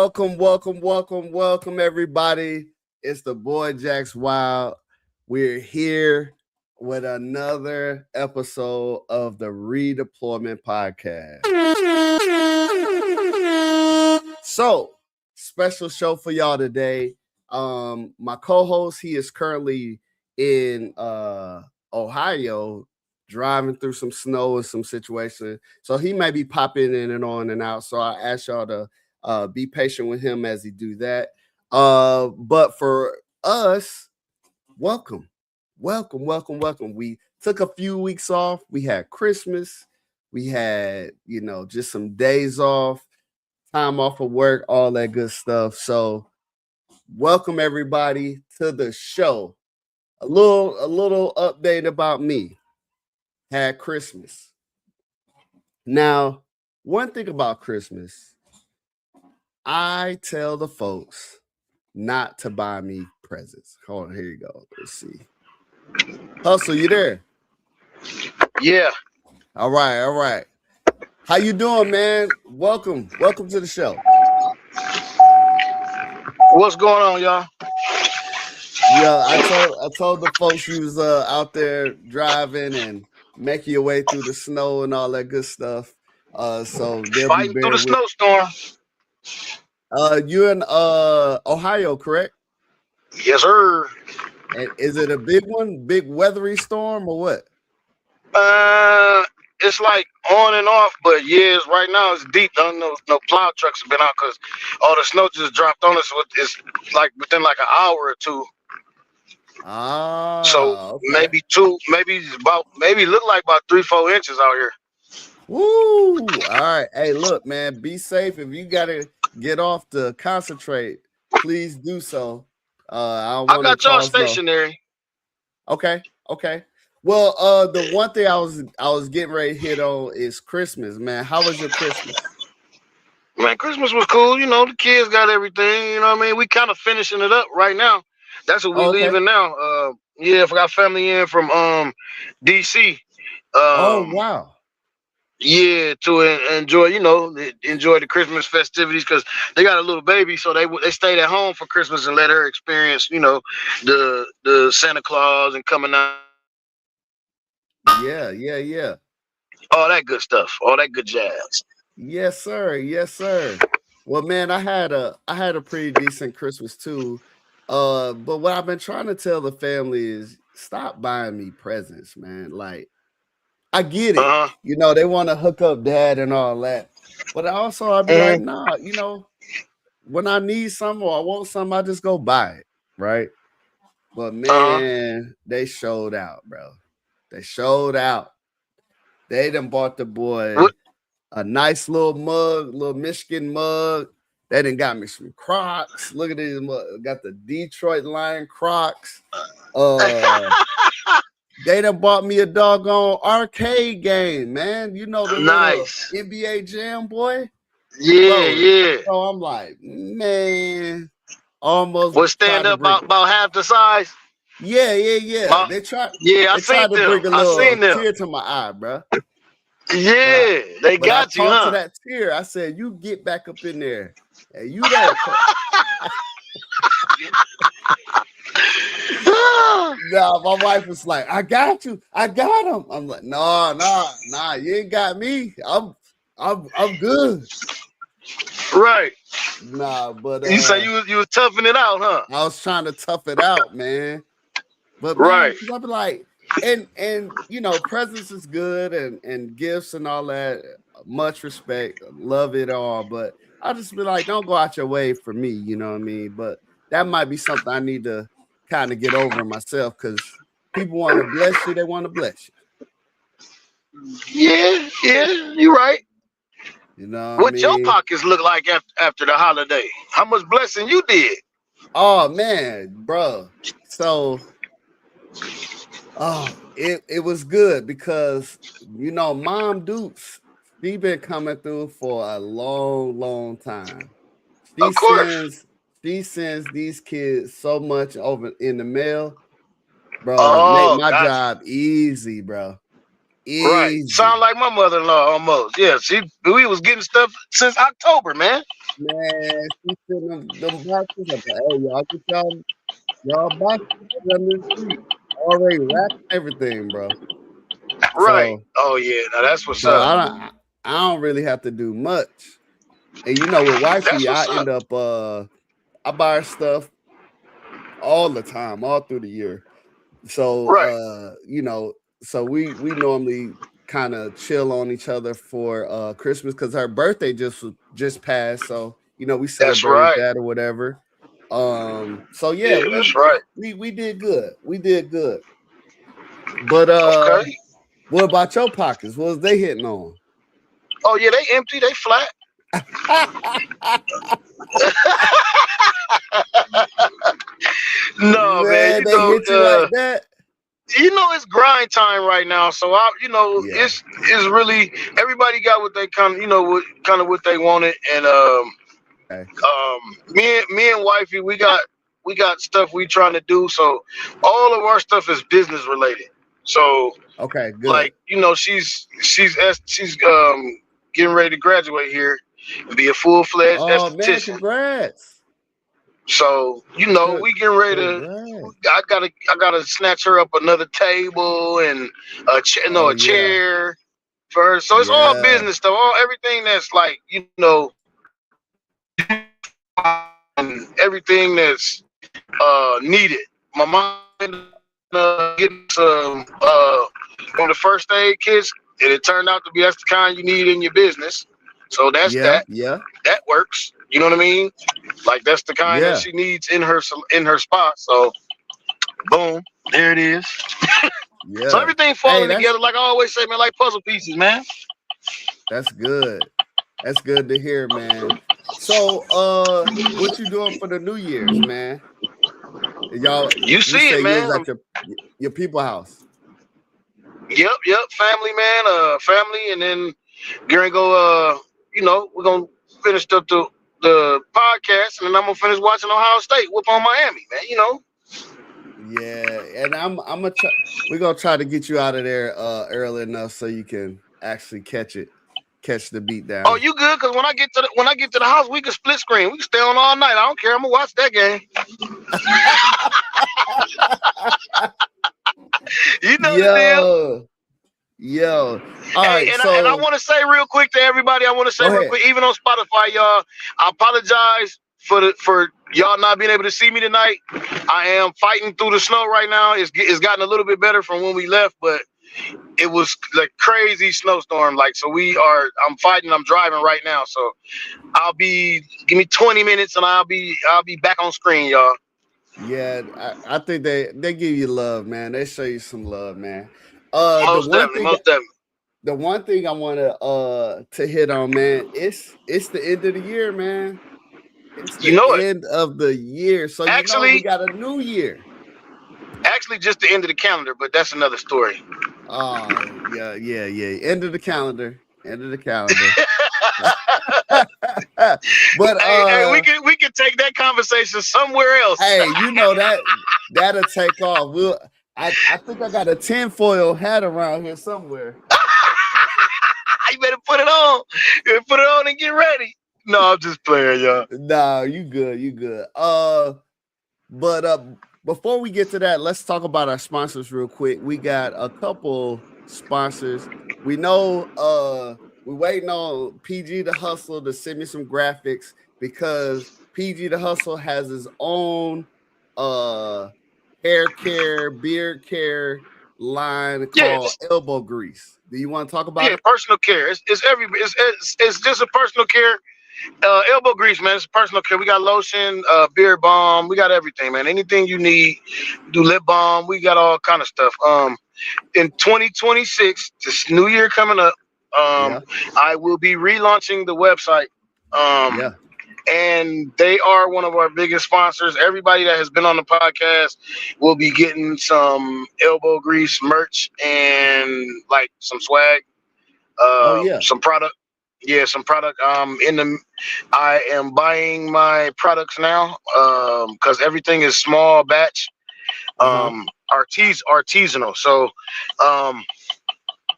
Welcome, everybody. It's the boy Jax Wild. We're here with another episode of the Redeployment Podcast. So, special show for y'all today. My co-host, he is currently in Ohio, driving through some snow and some situations. So he may be popping in and on and out. So I ask y'all to be patient with him as he do that. But for us, welcome. We took a few weeks off. We had Christmas. We had, just some days off, time off of work, all that good stuff. So welcome everybody to the show. A little update about me. Had Christmas. Now, one thing about Christmas, I tell the folks not to buy me presents. Hold on, here you go. Let's see. Hustle, you there? Yeah. All right. How you doing, man? Welcome to the show. What's going on, y'all? Yeah, I told the folks you was out there driving and making your way through the snow and all that good stuff. So they'll Fighting be through the with. snowstorm. You're in Ohio, correct? Yes, sir. And is it a big one, big weathery storm or what? It's like on and off, but yes, right now it's deep. I don't know, no plow trucks have been out because all the snow just dropped on us. It's like within like an hour or two. So okay. maybe look like about 3-4 inches out here. Woo! All right. Hey, look, man, be safe. If you gotta get off to concentrate, please do so. I got y'all stationary. Okay. Well, the one thing I was getting ready to hit on is Christmas, man. How was your Christmas? Man, Christmas was cool. The kids got everything. You know what I mean? We kind of finishing it up right now. That's what we leaving now. Yeah, I got family in from DC. Oh wow. Yeah, to enjoy the Christmas festivities because they got a little baby, so they stayed at home for Christmas and let her experience, the Santa Claus and coming out. Yeah. All that good stuff, all that good jazz. Yes, sir. Well, man, I had a pretty decent Christmas too. But what I've been trying to tell the family is stop buying me presents, man. Like, I get it. They want to hook up dad and all that. But also I'd be like, nah, when I need something or I want something, I just go buy it, right? But man, they showed out, bro. They showed out. They done bought the boy a nice little mug, little Michigan mug. They done got me some Crocs. Look at these mug. Got the Detroit Lion Crocs. They done bought me a doggone arcade game, man. The nice little NBA Jam, boy. Yeah. So I'm like, man, almost. Was stand up about half the size. Yeah. They tried. Yeah, I tried to bring a little tear to my eye, bro. Yeah, they got you, huh? To that tear, I said, "You get back up in there, and you don't." No, my wife was like, "I got you. I got him." I'm like, "Nah, you ain't got me. I'm good." Right. Nah, but you say you was toughing it out, huh? I was trying to tough it out, man. But right, I'll be like, and presents is good and gifts and all that. Much respect, love it all. But I'll just be like, don't go out your way for me. You know what I mean? But that might be something I need to kind of get over myself because people want to bless you. They want to bless you. Yeah, you're right. What your pockets look like after the holiday? How much blessing you did? Oh man, bro. So, it was good because Mom Dukes, she been coming through for a long time. Of course. She sends these kids so much over in the mail, bro. Oh, make my job easy, bro. Right. Sound Easy. like my mother-in-law almost. Yeah, we was getting stuff since October, man. Man, she sent them boxes up. Hey, y'all get y'all boxes on the street. Already wrapped everything, bro. Right. So Oh yeah. Now that's what's so up. I don't really have to do much. And you know, with That's wifey, I what's end up. up I buy her stuff all the time, all through the year. So Right. you know, so we normally kind of chill on each other for Christmas because her birthday just passed. So you know, we That's celebrated right. that or whatever. So yeah, Yeah, we that's right. we did good. We did good. But Okay. what about your pockets? What was they hitting on? Oh yeah, they empty, they flat. No, man. Man, they hit you like that? It's grind time right now. So Yeah. it's really everybody got what they what they wanted, and Okay. me and wifey, we got stuff we trying to do. So all of our stuff is business related. So Okay, good. like she's getting ready to graduate here and be a full-fledged Oh man, esthetician. congrats. So Good we getting ready to. congrats. I gotta snatch her up another table and Oh a yeah. chair for her. So it's all Yeah. business stuff, all everything that's like and everything that's needed. My mom getting some one of the first aid kits, and it turned out to be that's the kind you need in your business. So that's Yeah. that. Yeah. That works. You know what I mean? Like that's the kind that Yeah. she needs in her spot. So boom, there it is. So Yeah. everything Hey, falling together, like I always say, man, like puzzle pieces, man. that's good. That's good to hear, man. So what you doing for the New Year's, man? Y'all You you see say it, you was man. at your people house. Yep, family, man, family, and then gonna go. We're gonna finish up the podcast, and then I'm gonna finish watching Ohio State whoop on Miami, man. Yeah, and I'm gonna try. We're gonna try to get you out of there early enough so you can actually catch the beat Oh, down. you good? Cause when I get to the house, we can split screen. We can stay on all night. I don't care. I'm gonna watch that game. You know the deal. Yo, yo. All Hey, right, and I so want to say real quick to everybody. I want to say go real ahead. quick, even on Spotify, y'all. I apologize for y'all not being able to see me tonight. I am fighting through the snow right now. It's gotten a little bit better from when we left, but it was like crazy snowstorm. Like so, I'm fighting. I'm driving right now, so give me 20 minutes and I'll be back on screen, y'all. Yeah, I think they give you love, man. They show you some love, man. The Most one definitely, thing most definitely. the one thing I want to hit on, man, it's the end of the year, man. It's You the know it. end of the year, so you know we Actually, got a new year. actually, just the end of the calendar, but that's another story. Oh yeah, yeah, yeah. End of the calendar. End of the calendar. But Hey, we can take that conversation somewhere else. hey, you know that'll take off. I think I got a tinfoil hat around here somewhere. You better put it on. You better put it on and get ready. No, I'm just playing, y'all. No, you good, you good. But before we get to that, let's talk about our sponsors real quick. We got a couple sponsors. We know we're waiting on PG the Hustle to send me some graphics because PG the Hustle has his own hair care, beard care line Yeah, called Elbow Grease. Do you want to talk about yeah, it? personal care. It's just a personal care. Elbow grease, man. It's personal care. We got lotion, beard balm. We got everything, man. Anything you need. Do lip balm. We got all kind of stuff. In 2026, this new year coming up, Yeah, I will be relaunching the website. yeah. And they are one of our biggest sponsors. Everybody that has been on the podcast will be getting some elbow grease merch and like some swag, Oh yeah. some product. Yeah, some product. I am buying my products now because everything is small batch, Uh-huh. artisanal. So um,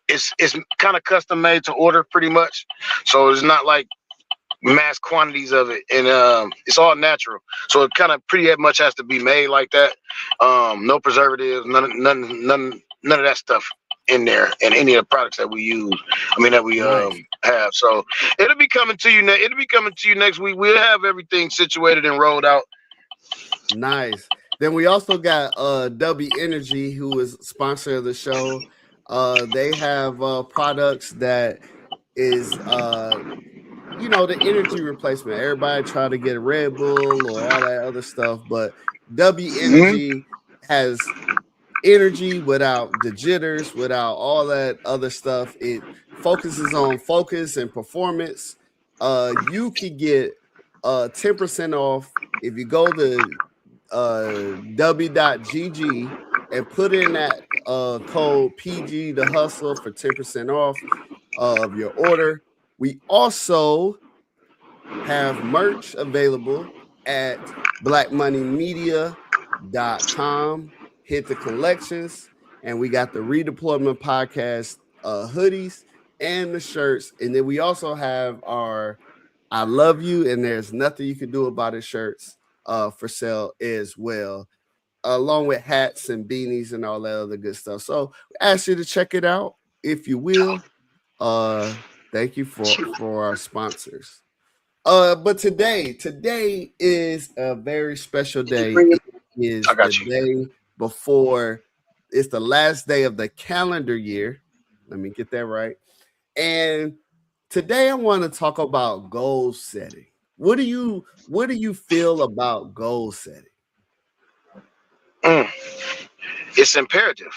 it's kind of custom made to order pretty much. So it's not like mass quantities of it, and it's all natural. So it kind of pretty much has to be made like that. No preservatives, none of that stuff in there, and any of the products that we use. I mean that we have. So it'll be coming to you. It'll be coming to you next week. We'll have everything situated and rolled out. Nice. Then we also got W Energy, who is sponsor of the show. They have products that is the energy replacement. Everybody try to get a Red Bull or all that other stuff, but W Energy has energy without the jitters, without all that other stuff. It focuses on focus and performance. You can get 10% off if you go to w.gg and put in that code PG the hustle for 10% off of your order. We also have merch available at blackmoneymedia.com. Hit the collections, and we got the Redeployment Podcast hoodies and the shirts. And then we also have our I Love You and There's Nothing You Can Do About It shirts for sale as well, along with hats and beanies and all that other good stuff. So I ask you to check it out if you will. Thank you for our sponsors. But today is a very special day. It is the day before, it's the last day of the calendar year. Let me get that right. And today I want to talk about goal setting. What do you feel about goal setting? It's imperative.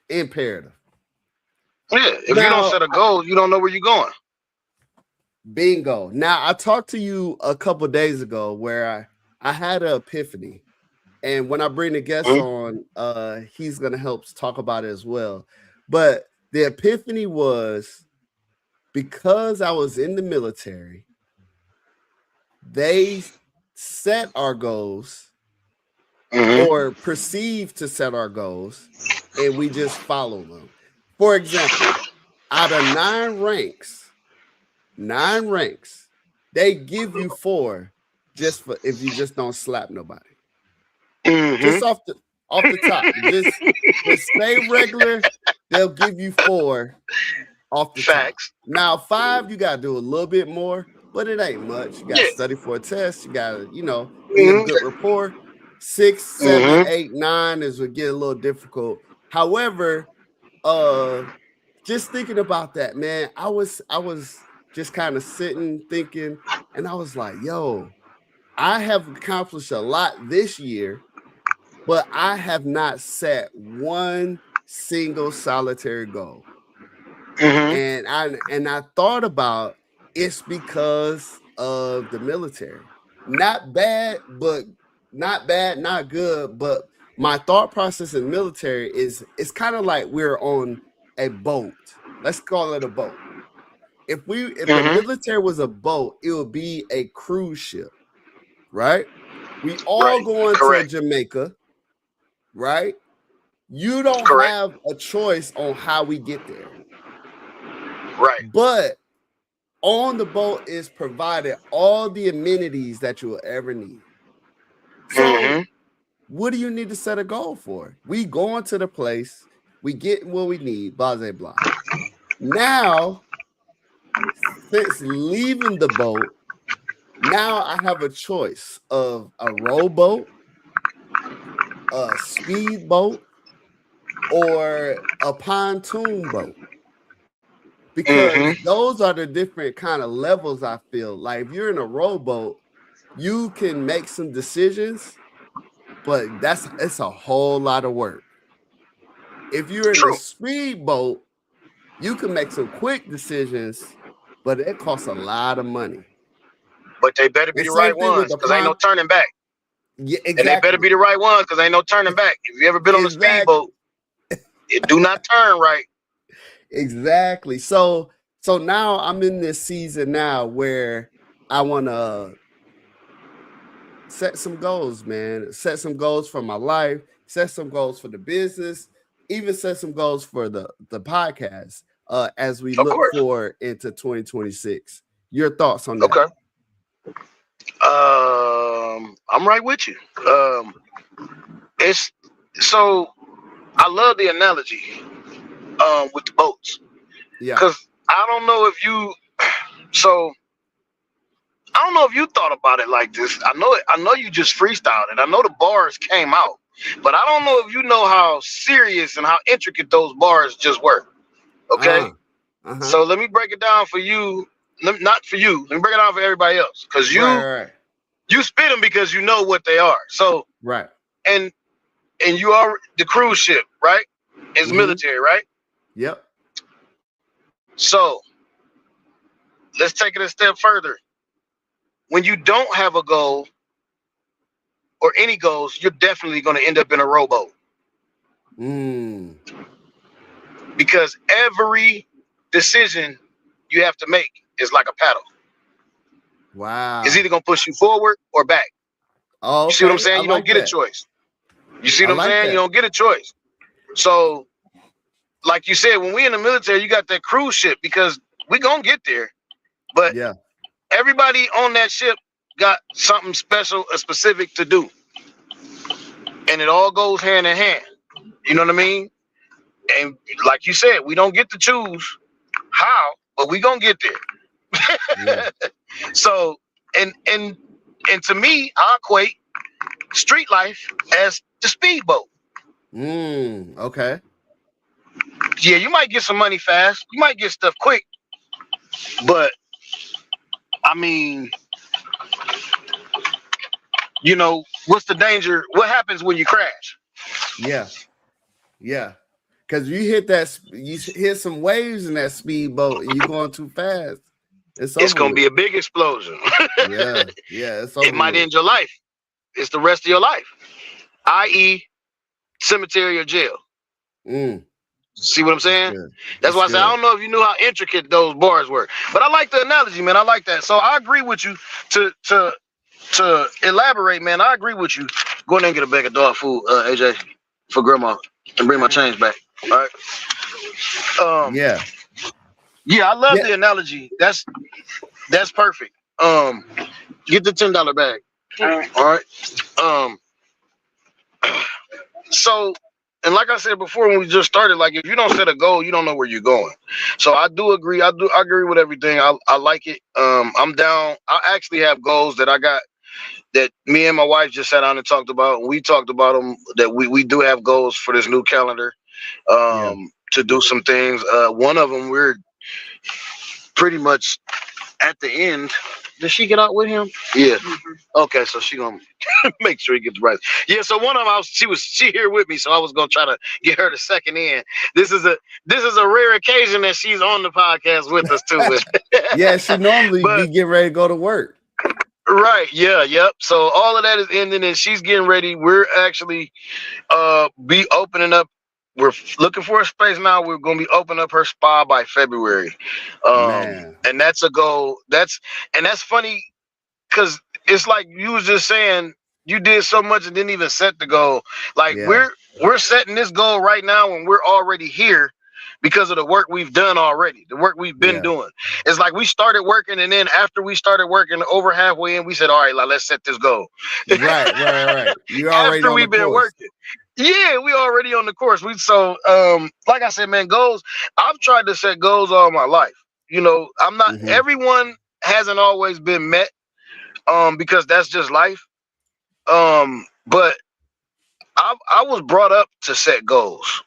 Imperative. Yeah. If you don't set a goal, you don't know where you're going. Bingo. Now, I talked to you a couple of days ago where I had an epiphany. And when I bring the guest on, he's going to help talk about it as well. But the epiphany was because I was in the military, they set our goals or perceived to set our goals, and we just follow them. For example, out of 9 ranks, they give you 4 just for if you just don't slap nobody. Just off the top, just stay regular. They'll give you 4 off the Facts. top. Now 5, you gotta do a little bit more, but it ain't much. You gotta study for a test. You gotta, be a good rapport. 6, 7, 8, 9 is would get a little difficult. However, just thinking about that, man, I was just kind of sitting thinking, and I was like, yo, I have accomplished a lot this year, but I have not set one single solitary goal. And I thought about it's because of the military. Not bad, not good. But my thought process in the military is it's kind of like we're on a boat. Let's call it a boat. If the military was a boat, it would be a cruise ship, right? We all going to Jamaica, right? You don't have a choice on how we get there. Right. But on the boat is provided all the amenities that you will ever need. So what do you need to set a goal for? We going to the place, we get what we need, blah, blah, blah. Now, since leaving the boat, now I have a choice of a rowboat, a speedboat, or a pontoon boat. Because those are the different kind of levels I feel. Like if you're in a rowboat, you can make some decisions, but it's a whole lot of work. If you're in a speedboat, you can make some quick decisions, but it costs a lot of money. But they better be the right ones because ain't no turning back. Yeah, exactly. And they better be the right ones because ain't no turning back. If you ever been on a speedboat, it do not turn right. Exactly. So now I'm in this season now where I want to set some goals, man. Set some goals for my life, set some goals for the business, even set some goals for the podcast. as we Of look course. forward into 2026. Your thoughts on that? Okay. I'm right with you. It's so I love the analogy with the boats. Yeah. Because I don't know if you thought about it like this. I know you just freestyled it. I know the bars came out, but I don't know if you know how serious and how intricate those bars just were. Okay? So let me break it down for you. Not for you. Let me break it down for everybody else. Because Right. you spit them because you know what they are. So Right. And you are the cruise ship, right? It's military, right? Yep. So let's take it a step further. When you don't have a goal or any goals, you're definitely going to end up in a rowboat. Because every decision you have to make is like a paddle. Wow. It's either going to push you forward or back. Oh, okay. You see what I'm saying? You like don't get a choice. You see what I'm saying? That. You don't get a choice. So, like you said, when we in the military, you got that cruise ship because we going to get there. But everybody on that ship got something special, specific to do. And it all goes hand in hand. You know what I mean? And like you said, we don't get to choose how, but we going to get there. So, and to me, I equate street life as the speedboat. Okay. Yeah, you might get some money fast. You might get stuff quick. But, I mean, you know, what's the danger? What happens when you crash? Yeah. Because you hit some waves in that speedboat and you're going too fast. It's going to be a big explosion. Yeah. It might end your life. It's the rest of your life, i.e., cemetery or jail. See what I'm saying? That's why I said I don't know if you knew how intricate those bars were, but I like the analogy, man. I like that. So I agree with you. To elaborate, man, I agree with you. Go in there and get a bag of dog food, AJ, for grandma, and bring my change back. All right. Yeah, I love the analogy. That's perfect. Get the $10 bag. All right. So, and like I said before, when we just started, like if you don't set a goal, you don't know where you're going. So I do agree. I agree with everything. I like it. I'm down. I actually have goals that I got that me and my wife just sat down and talked about. We talked about them that we do have goals for this new calendar to do some things. One of them, we're pretty much at the end. Did she get out with him? Yeah. Okay, so she gonna make sure he gets right. Yeah. So one of them, she here with me, so I was gonna try to get her to second in. This is a rare occasion that she's on the podcast with us too. Yeah, she normally be getting ready to go to work. Right. Yeah. Yep. So all of that is ending, and she's getting ready. We're actually be opening up. We're looking for a space now. We're going to be opening up her spa by February. And that's a goal. That's funny because it's like you was just saying you did so much and didn't even set the goal. Like we're setting this goal right now and we're already here because of the work we've done already, the work we've been doing. It's like we started working, and then after we started working over halfway in, we said, all right, let's set this goal. Right. You already after we've been working. Yeah, we already on the course. Like I said, man, goals. I've tried to set goals all my life. You know, I'm not everyone hasn't always been met because that's just life. But I was brought up to set goals.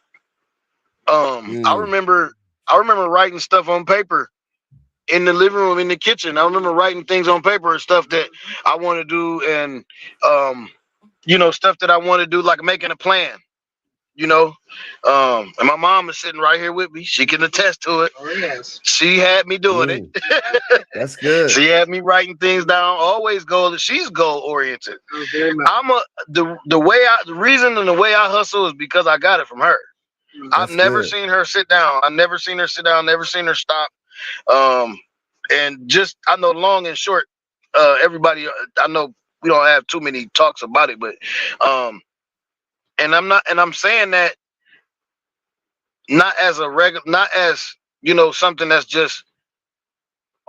I remember writing stuff on paper in the living room, in the kitchen. I remember writing things on paper and stuff that I want to do, and stuff that I want to do, like making a plan. And my mom is sitting right here with me. She can attest to it. Oh, yes. She had me doing it. That's good. She had me writing things down. Always goal. She's goal oriented. Oh, very much. The reason and the way I hustle is because I got it from her. I've never seen her sit down. I've never seen her sit down. Never seen her stop. And just I know long and short. Everybody. I know we don't have too many talks about it, but and I'm saying that not as something that's just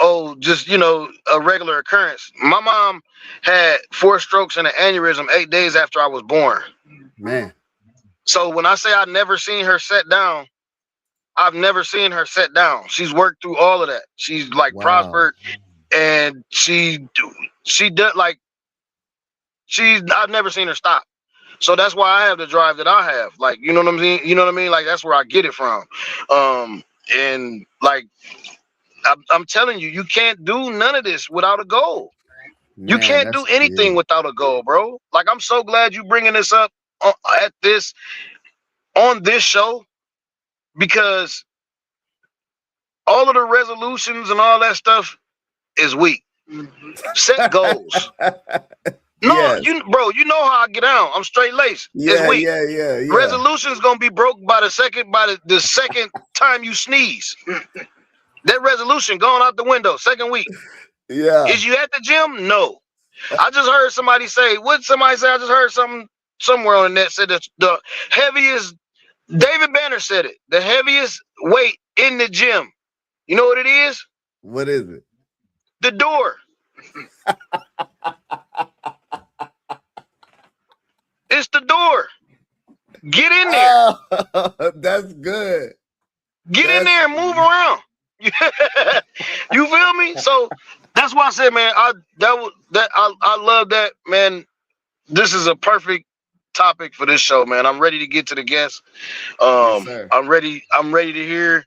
a regular occurrence. My mom had 4 strokes and an aneurysm 8 days after I was born. Man. So when I say I never seen her set down, I've never seen her set down. She's worked through all of that. She's like prospered, and she does like I've never seen her stop. So that's why I have the drive that I have. Like, you know what I mean? You know what I mean? Like, that's where I get it from. And like, I'm telling you, you can't do none of this without a goal. Man, you can't do anything without a goal, bro. Like, I'm so glad you bringing this up on this show, because all of the resolutions and all that stuff is weak. Set goals. No, yes. You know how I get down. I'm straight laced. Yeah, it's weak. Yeah. Resolution's gonna be broke by the second time you sneeze. That resolution going out the window. Second week. Yeah. Is you at the gym? No. I just heard somebody say. What somebody say? I just heard something somewhere on the net said that the heaviest. David Banner said it. The heaviest weight in the gym. You know what it is? What is it? The door. It's the door. Get in there. Oh, that's good. Get in there and move around. You feel me? So that's why I said, man, I love that, man. This is a perfect topic for this show, man. I'm ready to get to the guests. Yes, I'm ready to hear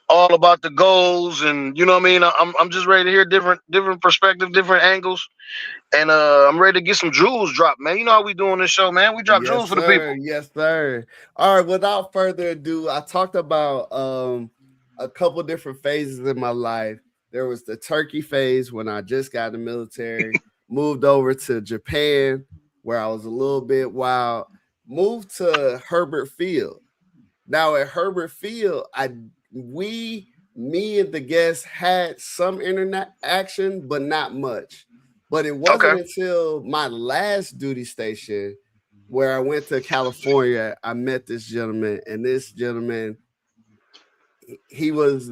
all about the goals, and you know what I mean. I'm just ready to hear different perspectives, different angles. And I'm ready to get some jewels dropped, man. You know how we do on this show, man. We drop jewels for the people. Yes, sir. All right, without further ado, I talked about a couple different phases in my life. There was the turkey phase when I just got in the military, moved over to Japan, where I was a little bit wild, moved to Herbert Field. Now at Herbert Field, me and the guests had some internet action, but not much. But it wasn't until my last duty station where I went to California, I met this gentleman, and this gentleman, he was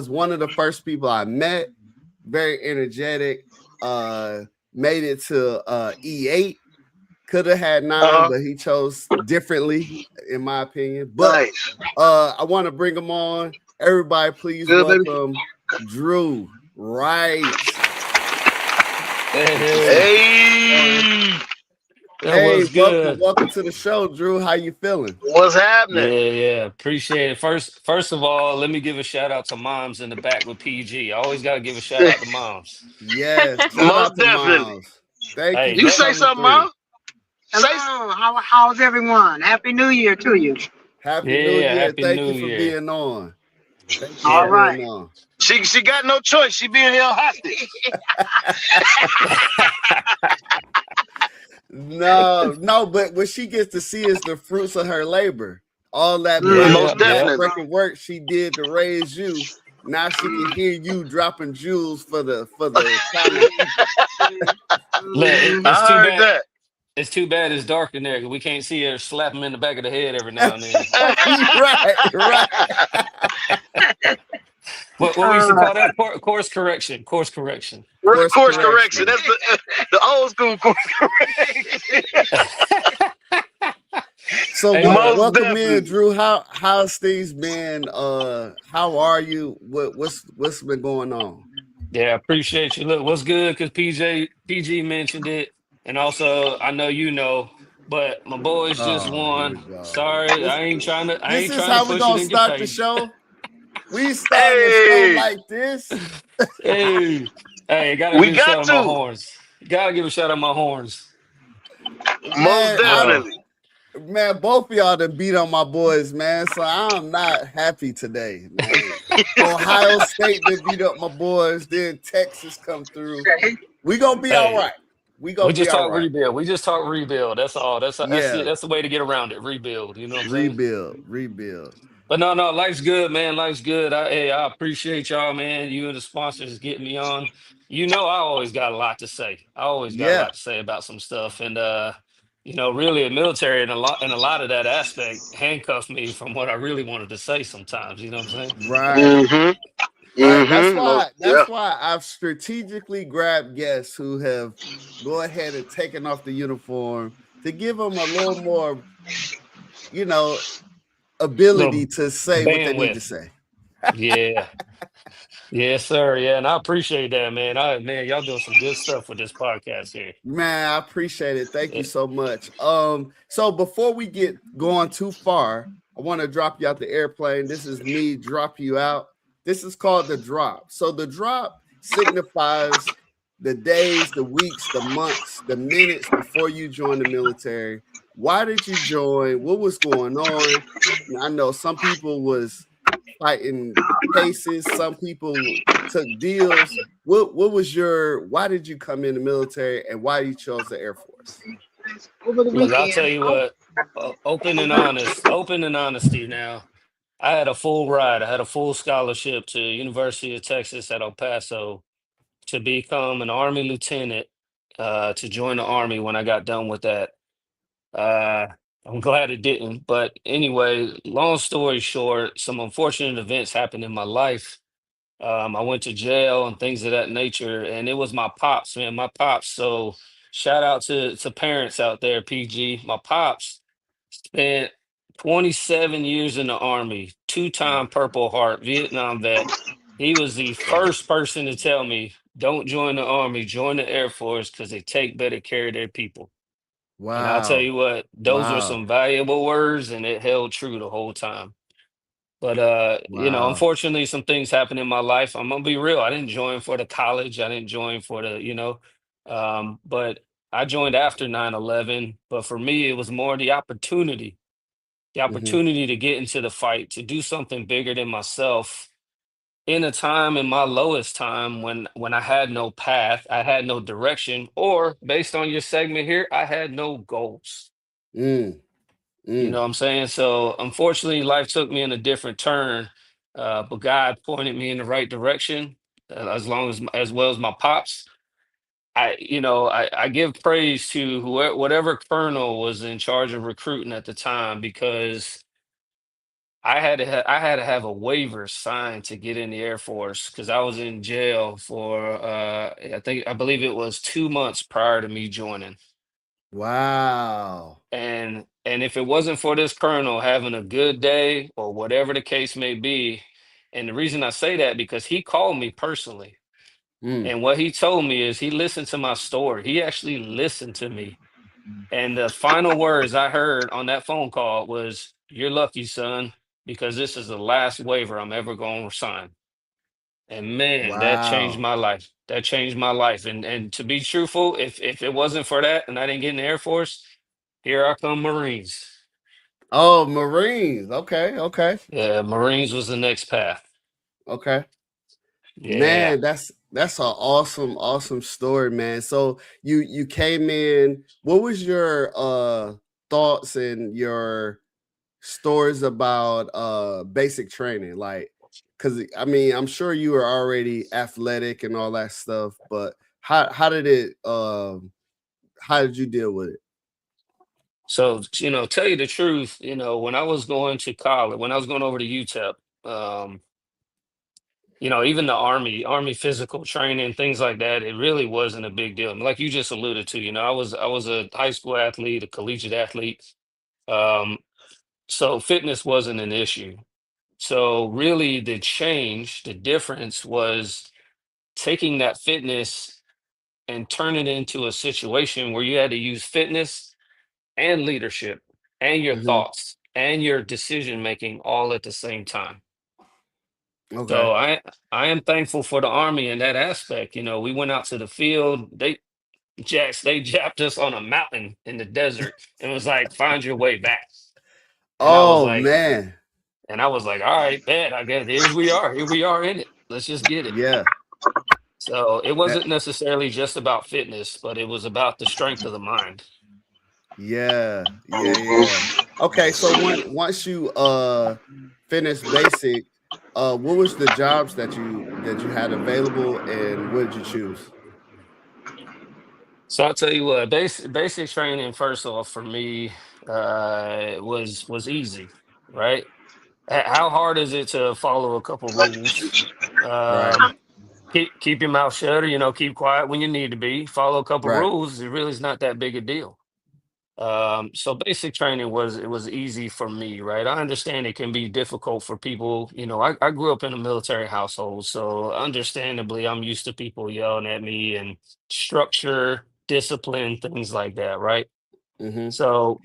one of the first people I met, very energetic, made it to E8, could have had 9, but he chose differently, in my opinion. But I want to bring him on. Everybody, please welcome Drew Wright. Hey, welcome to the show, Drew. How you feeling? What's happening? Yeah. Appreciate it. First of all, let me give a shout out to moms in the back with PG. I always got to give a shout out to moms. Yes, most definitely. Moms. Thank you. You say something, Mom? Hello, how's everyone? Happy New Year to you. Happy New Year. Thank you for being on. All right. She got no choice. She being held hostage. No, but what she gets to see is the fruits of her labor. All that freaking work she did to raise you. Now she can hear you dropping jewels for the It's too bad it's dark in there because we can't see her slap him in the back of the head every now and then. Right. What we used to call that? Course correction. Course correction. That's the old school course correction. So welcome in, Drew. How's things been? How are you? What's been going on? Yeah, I appreciate you. Look, what's good? Because PG mentioned it. And also, I know you know, but my boys just won. Sorry, I ain't trying to. This is how we're gonna start the show. We start the show like this. Hey, gotta give a shout out my horns. Gotta give a shout out my horns. Most definitely. Man, both of y'all done beat on my boys, man. So I'm not happy today, man. Ohio State done beat up my boys. Then Texas come through. We gonna be all right. We just talk rebuild. We just talk rebuild. That's all. That's it. That's the way to get around it. Rebuild. You know what I'm saying? Rebuild. But no, life's good, man. Life's good. I appreciate y'all, man. You and the sponsors getting me on. You know, I always got a lot to say. I always got a lot to say about some stuff. And really the military and a lot of that aspect handcuffed me from what I really wanted to say sometimes. You know what I'm saying? Right. Right. That's Most, why yeah. I've strategically grabbed guests who have go ahead and taken off the uniform to give them a little more, ability Little to say what they need to bandwidth. say. Yeah. Yes, sir. Yeah, and I appreciate that, man. Man, y'all doing some good stuff with this podcast here. Man, I appreciate it. Thank you Yeah. so much. So before we get going too far, I want to drop you out the airplane. This is me drop you out. This is called the drop. So the drop signifies the days, the weeks, the months, the minutes before you join the military. Why did you join? What was going on? I know some people was fighting cases, some people took deals. What was why did you come in the military and why you chose the Air Force? Over the Look, I'll weekend. tell you what, open and honesty now. I had a full ride. I had a full scholarship to University of Texas at El Paso to become an Army lieutenant, to join the Army when I got done with that. Uh, I'm glad it didn't. But anyway, long story short, some unfortunate events happened in my life. I went to jail and things of that nature, and it was my pops, man. My pops. So shout out to parents out there, PG. My pops spent 27 years in the Army, two-time Purple Heart, Vietnam vet. He was the first person to tell me, don't join the Army, join the Air Force because they take better care of their people. And I'll tell Wow. you what, those were Wow. some valuable words, and it held true the whole time. But Wow. unfortunately, some things happened in my life. I'm gonna be real. I didn't join for the college. I didn't join for but I joined after 9/11. But for me, it was more the Mm-hmm. opportunity to get into the fight, to do something bigger than myself in a time in my lowest time when I had no path, I had no direction, or based on your segment here, I had no goals. Mm, You know mm. what I'm saying? So unfortunately, life took me in a different turn, but God pointed me in the right direction. As well as my pops. I give praise to whoever, whatever colonel was in charge of recruiting at the time, because I had to have a waiver signed to get in the Air Force because I was in jail for I believe it was 2 months prior to me joining. Wow. And if it wasn't for this colonel having a good day or whatever the case may be, and the reason I say that because he called me personally, Mm. and what he told me is he listened to my story. He actually listened to me. And the final words I heard on that phone call was, "You're lucky, son, because this is the last waiver I'm ever going to sign." And man, that changed Wow. my life. That changed my life. And to be truthful, if it wasn't for that and I didn't get in the Air Force, here I come Marines. Oh, Marines. Okay. Okay. Yeah, Marines was the next path. Okay. Yeah. Man, that's an awesome story, man. So you came in. What was your thoughts and your stories about basic training? Like, because I mean, I'm sure you were already athletic and all that stuff, but how did it how did you deal with it? So, tell you the truth, when I was going to college, when I was going over to UTEP, even the army physical training, things like that, it really wasn't a big deal. Like you just alluded to, I was a high school athlete, a collegiate athlete. Um, so fitness wasn't an issue. So really the difference was taking that fitness and turning it into a situation where you had to use fitness and leadership and your Mm-hmm. thoughts and your decision making all at the same time. Okay. So I am thankful for the Army in that aspect. We went out to the field. They japped us on a mountain in the desert and was like, find your way back. And I was Oh like, man. all right, bet. I guess here we are. Here we are in it. Let's just get it. Yeah. So it That, wasn't necessarily just about fitness, but it was about the strength of the mind. yeah. Yeah. Yeah. Okay. So once you finished basic, what was the jobs that you had available and what did you choose? So I'll tell you what, basic training first off for me was easy, right? How hard is it to follow a couple rules? Right. Um, keep your mouth shut, or keep quiet when you need to be. Follow a couple Right. rules. It really is not that big a deal. So basic training was easy for me, right? I understand it can be difficult for people. I grew up in a military household, so understandably, I'm used to people yelling at me and structure, discipline, things like that, right? Mm-hmm. So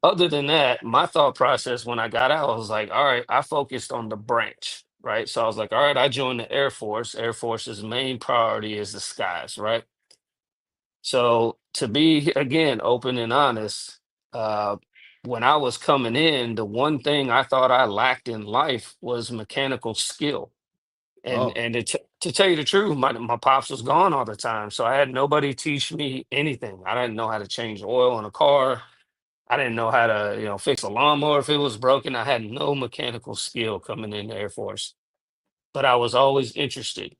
other than that, my thought process when I got out, I was like, all right, I focused on the branch, right? So I was like, all right, I joined the Air Force. Air Force's main priority is the skies, right? So to be again open and honest, uh, when I was coming in, the one thing I thought I lacked in life was mechanical skill. And Oh. and to tell you the truth, my pops was gone all the time, so I had nobody teach me anything. I didn't know how to change oil in a car. I didn't know how to fix a lawnmower if it was broken. I had no mechanical skill coming in the Air Force, but I was always interested,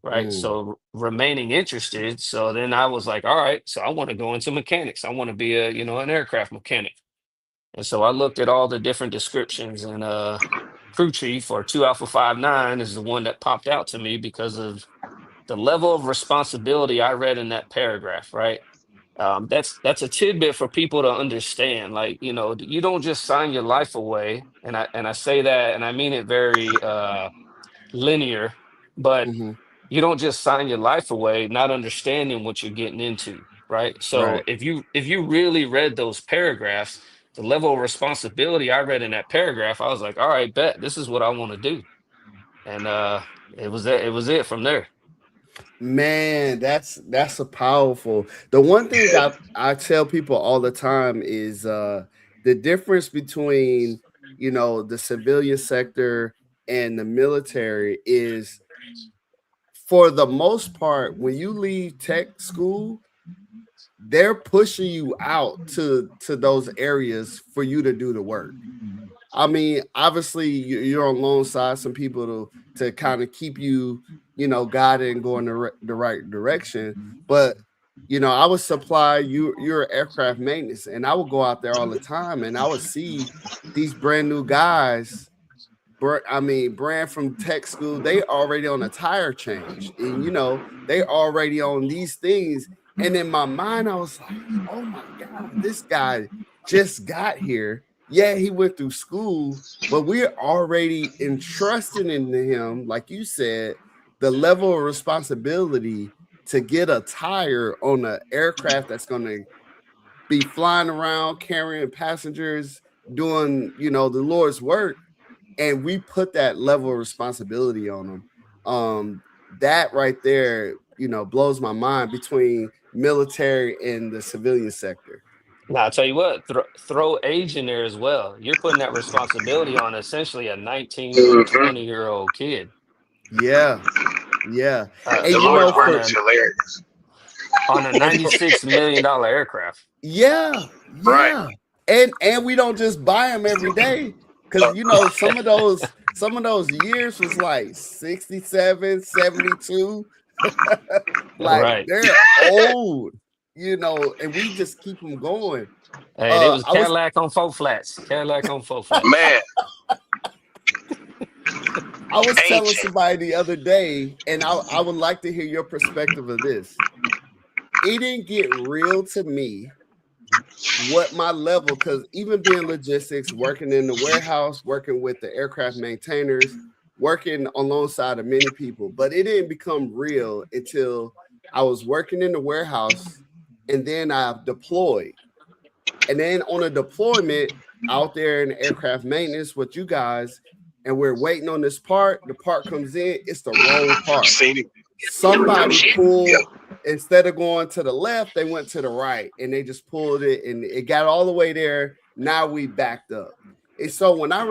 right? Mm. So remaining interested. So then I was like, all right, so I want to go into mechanics. I want to be an aircraft mechanic. And so I looked at all the different descriptions, and crew chief or 2 Alpha 5 9 is the one that popped out to me because of the level of responsibility I read in that paragraph, right? That's a tidbit for people to understand. Like, you don't just sign your life away, and I say that, and I mean it very linear, but Mm-hmm. you don't just sign your life away not understanding what you're getting into, right? So Right. if you really read those paragraphs, the level of responsibility I read in that paragraph, I was like, all right, bet this is what I want to do. And it was it from there. Man, that's a powerful. The one thing I tell people all the time is the difference between the civilian sector and the military is, for the most part, when you leave tech school, they're pushing you out to those areas for you to do the work. I mean, obviously, you're alongside some people to kind of keep you, guided and going the right direction. But I would supply your aircraft maintenance, and I would go out there all the time, and I would see these brand new guys. Brand from tech school, they already on a tire change, and they already on these things. And in my mind, I was like, oh my God, this guy just got here. Yeah, he went through school, but we're already entrusting into him, like you said, the level of responsibility to get a tire on an aircraft that's going to be flying around, carrying passengers, doing, the Lord's work. And we put that level of responsibility on them. That right there, blows my mind between military and the civilian sector. Now, I'll tell you what, throw age in there as well. You're putting that responsibility on essentially a 19 or Mm-hmm. 20-year-old kid Yeah, yeah, uh, and The Lord's on work a is hilarious. on a $96 million aircraft. yeah, Right. yeah, and we don't just buy them every day, because some of those years was like 67, 72. Like, Right. they're old, and we just keep them going. Hey, it was I was Cadillac on four flats. Cadillac on four flats. Man, I was telling ancient. somebody the other day, and I would like to hear your perspective of this. It didn't get real to me what my level, because even being logistics, working in the warehouse, working with the aircraft maintainers, working alongside of many people, but it didn't become real until I was working in the warehouse, and then I deployed. And then on a deployment out there in aircraft maintenance with you guys, and we're waiting on this part, the part comes in, it's the wrong part. Seen it. Somebody pulled, instead of going to the left, they went to the right, and they just pulled it, and it got all the way there. Now we backed up. And so when I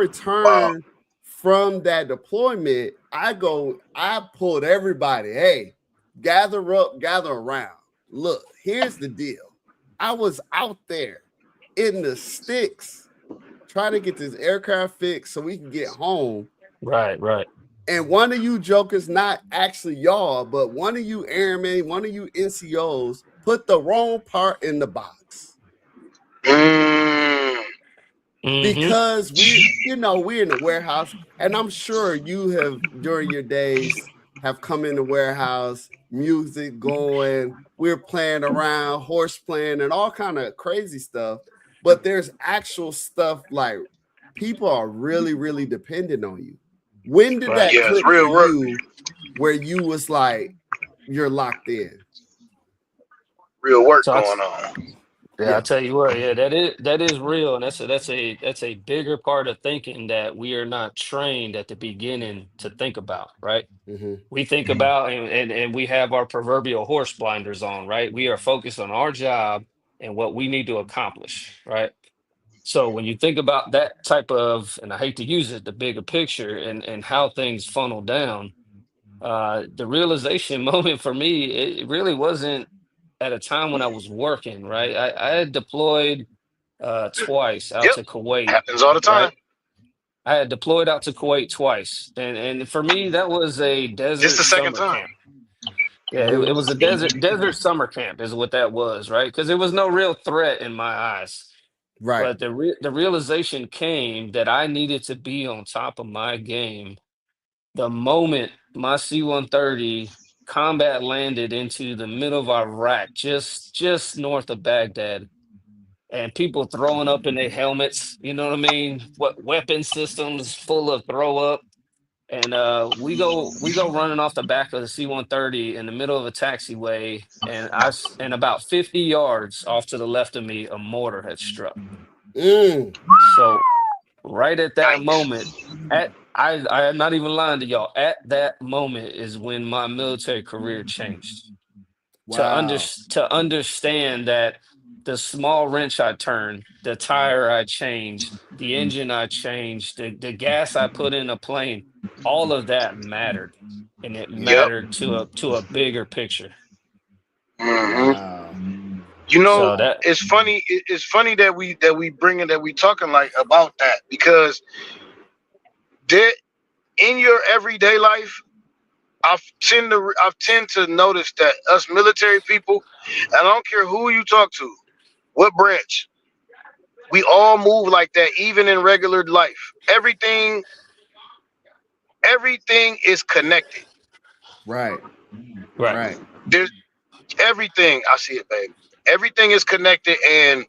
Wow. returned from that deployment, I pulled everybody. Hey, gather up, gather around. Look, here's the deal. I was out there in the sticks trying to get this aircraft fixed so we can get home. Right, right. And one of you jokers, not actually y'all, but one of you airmen, one of you NCOs put the wrong part in the box. Because we're in the warehouse, and I'm sure you have during your days have come in the warehouse, music going, we're playing around, horse playing, and all kind of crazy stuff. But there's actual stuff like people are really, really dependent on you. When did that click for you where you was like, you're locked in? Real work going on. Yeah, I tell you what, that is real, and that's a bigger part of thinking that we are not trained at the beginning to think about, right? We think about and we have our proverbial horse blinders on, right? We are focused on our job and what we need to accomplish, right? So when you think about that type of, and I hate to use it, the bigger picture and how things funnel down, the realization moment for me, it really wasn't at a time when I was working, right? I had deployed twice out to Kuwait. Happens all the time. Right? I had deployed out to Kuwait twice. And for me, that was a desert Just the second summer time. camp. Yeah, it was a desert summer camp is what that was, right? Because there was no real threat in my eyes. Right. But the realization came that I needed to be on top of my game the moment my C-130 combat landed into the middle of Iraq, just north of Baghdad, and people throwing up in their helmets, you know what I mean? What weapon systems full of throw up. And we go running off the back of the C-130 in the middle of a taxiway, and and about 50 yards off to the left of me, a mortar had struck. So right at that moment, I am not even lying to y'all. At that moment is when my military career changed. Wow. To understand that the small wrench I turned, the tire I changed, the engine I changed, the gas I put in a plane, all of that mattered, and it mattered to a bigger picture. Wow. You know, So that it's funny. It's funny that we talking like about that, because there in your everyday life, I tend to notice that us military people, and I don't care who you talk to, what branch, we all move like that, even in regular life. Everything is connected. Right. There's everything. I see it, baby. Everything is connected, and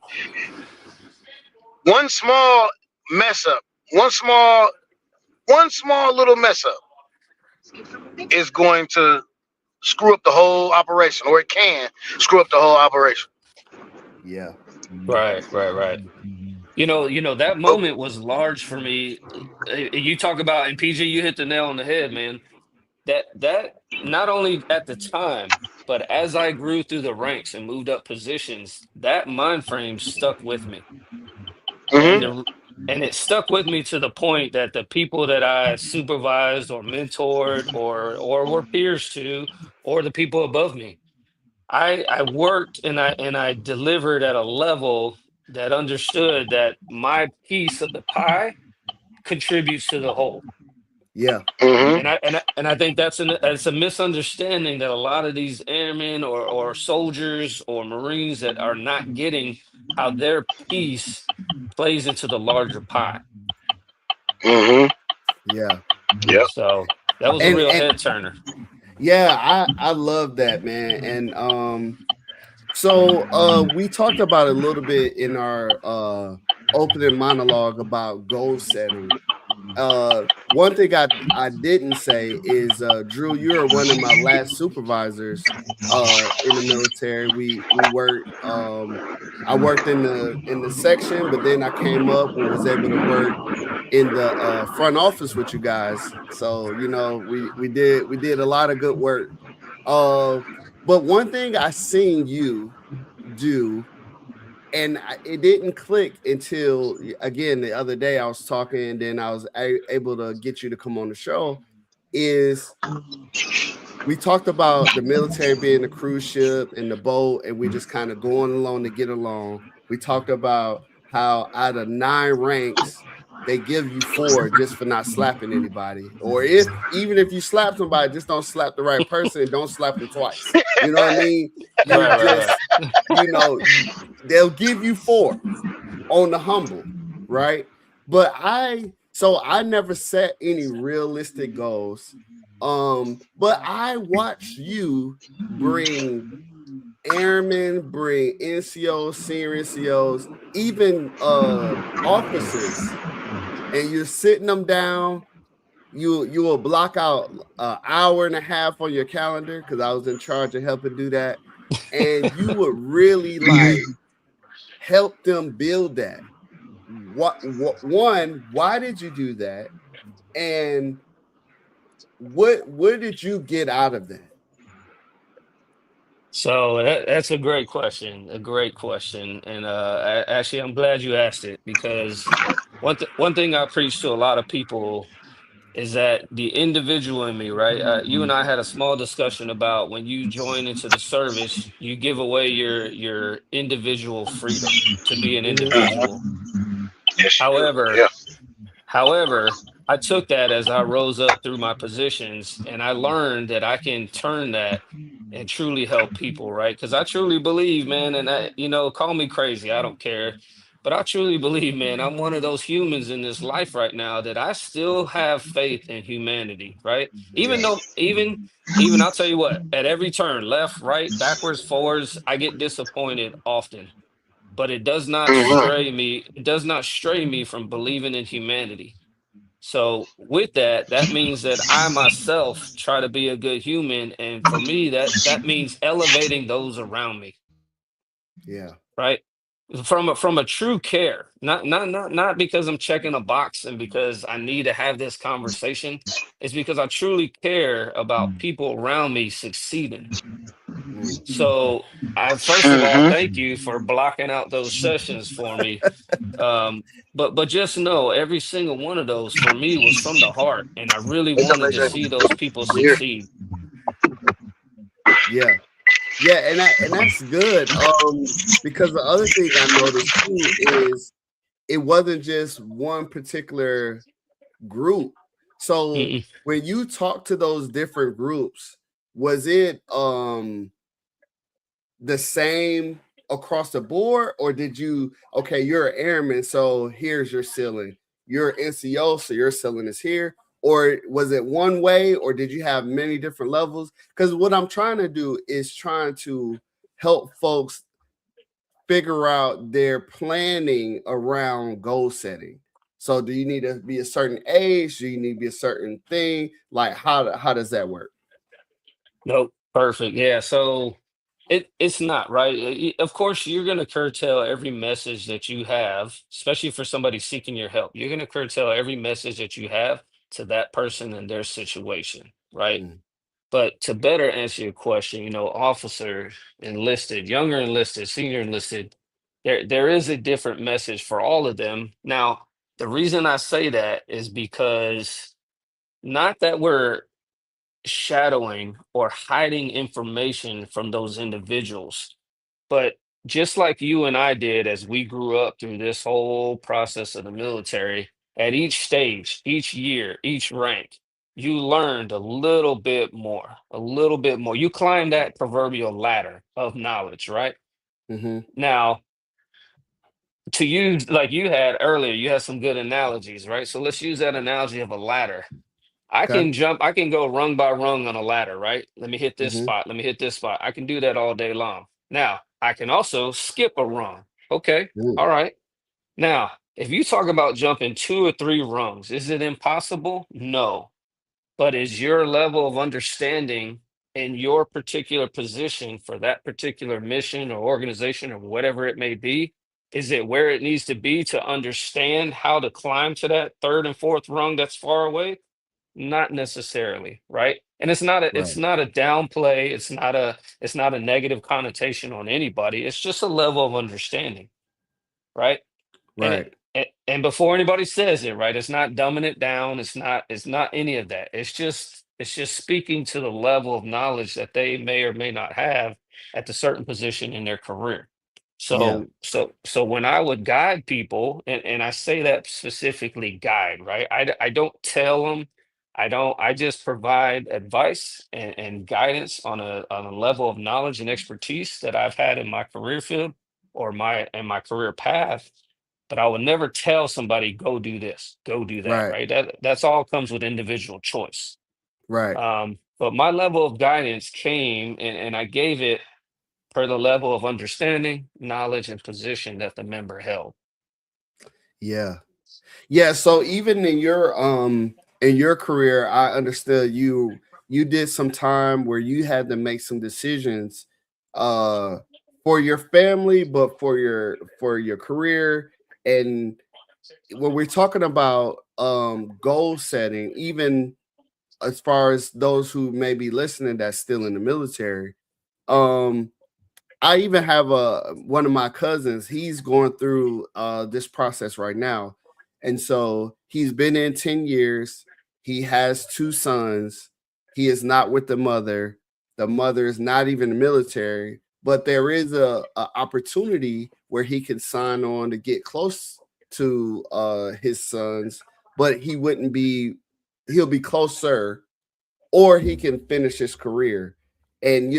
one small mess up, one small little mess up is going to screw up the whole operation, or it can screw up the whole operation. Yeah. Right. You know that moment was large for me. You talk about, and PG, you hit the nail on the head, man. That not only at the time, but as I grew through the ranks and moved up positions, that mind frame stuck with me. And it stuck with me to the point that the people that I supervised or mentored or were peers to, or the people above me, I worked and I delivered at a level that understood that my piece of the pie contributes to the whole. Yeah. And I think that's a misunderstanding that a lot of these airmen or soldiers or Marines that are not getting how their piece plays into the larger pie. Yeah. So that was a real head turner. Yeah, I love that, man. And so we talked about a little bit in our opening monologue about goal setting. One thing I didn't say is Drew, you're one of my last supervisors in the military. We worked I worked in the section, but then I came up and was able to work in the front office with you guys. So you know we did a lot of good work. But one thing I seen you do, and it didn't click until, again, the other day I was talking, and then I was able to get you to come on the show, is we talked about the military being a cruise ship and the boat, and we just kind of going along to get along. We talked about how out of 9 ranks, they give you 4 just for not slapping anybody. Or if even if you slap somebody, just don't slap the right person and don't slap them twice. You know what I mean? You Right, right, just, they'll give you 4 on the humble, right? But I never set any realistic goals. But I watched you bring airmen, bring NCOs, senior NCOs, even officers, and you're sitting them down. You will block out an hour and a half on your calendar because I was in charge of helping do that, and you would really like help them build that. What one? Why did you do that? And what did you get out of that? So that's a great question, a great question, and actually, I'm glad you asked it because one thing I preach to a lot of people is that the individual in me, right? You and I had a small discussion about when you join into the service, you give away your individual freedom to be an individual. Yes, you do. However, Yeah. However, I took that as I rose up through my positions and I learned that I can turn that and truly help people, right? Because I truly believe, man, and call me crazy, I don't care. But I truly believe, man, I'm one of those humans in this life right now that I still have faith in humanity, right? Yeah. Even though, even I'll tell you what, at every turn, left, right, backwards, forwards, I get disappointed often, but Mm-hmm. it does not stray me from believing in humanity. So with that, that means that I myself try to be a good human, and for me, that means elevating those around me, Yeah. right? From a true care, not because I'm checking a box and because I need to have this conversation. It's because I truly care about people around me succeeding. Mm. So I first of all Mm-hmm. thank you for blocking out those sessions for me. um but just know every single one of those for me was from the heart, and I really What's up, wanted to AJ? see those people I'm here. succeed. Yeah. Yeah, and that's good. Because the other thing I noticed too is it wasn't just one particular group. So Mm-mm. when you talk to those different groups, was it the same across the board, or did you okay, you're an airman, so here's your ceiling. You're an NCO, so your ceiling is here, or was it one way, or did you have many different levels? Because what I'm trying to do is trying to help folks figure out their planning around goal setting. So do you need to be a certain age? Do you need to be a certain thing? Like how does that work? Nope, perfect. Yeah, so it's not right. Of course, you're going to curtail every message that you have, especially for somebody seeking your help. You're going to curtail every message that you have to that person and their situation, right? Mm, But to better answer your question, officer, enlisted, younger enlisted, senior enlisted, there is a different message for all of them. Now, the reason I say that is because not that we're shadowing or hiding information from those individuals, but just like you and I did as we grew up through this whole process of the military, at each stage, each year, each rank, you learned a little bit more, a little bit more. You climbed that proverbial ladder of knowledge, right? mm-hmm. Now, to use like you had earlier, you had some good analogies, right? So let's use that analogy of a ladder. Okay. I can go rung by rung on a ladder, right? Let me hit this Mm-hmm. spot, let me hit this spot. I can do that all day long. Now, I can also skip a rung. Okay, Mm, all right. Now, if you talk about jumping 2 or 3 rungs, is it impossible? No. But is your level of understanding in your particular position for that particular mission or organization or whatever it may be? Is it where it needs to be to understand how to climb to that third and fourth rung that's far away? Not necessarily, right? And it's right. not a downplay, it's not a negative connotation on anybody. It's just a level of understanding, right? And Right. and before anybody says it, right? It's not dumbing it down. It's not any of that. It's just speaking to the level of knowledge that they may or may not have at the certain position in their career. Yeah. So when I would guide people, and I say that specifically guide, right? I don't tell them, I just provide advice and guidance on a level of knowledge and expertise that I've had in my career field or my career path. But I would never tell somebody, go do this, go do that, Right. right? That's all comes with individual choice. Right. But my level of guidance came and I gave it per the level of understanding, knowledge, and position that the member held. Yeah. Yeah. So even in your career, I understood you did some time where you had to make some decisions uh for your family, but for your career. And when we're talking about goal setting, even as far as those who may be listening that's still in the military, um I even have one of my cousins. He's going through this process right now, and so he's been in 10 years. He has two sons. He is not with the mother. The mother is not even in the military, but there is a opportunity where he can sign on to get close to his sons, but he wouldn't be. He'll be closer or he can finish his career. And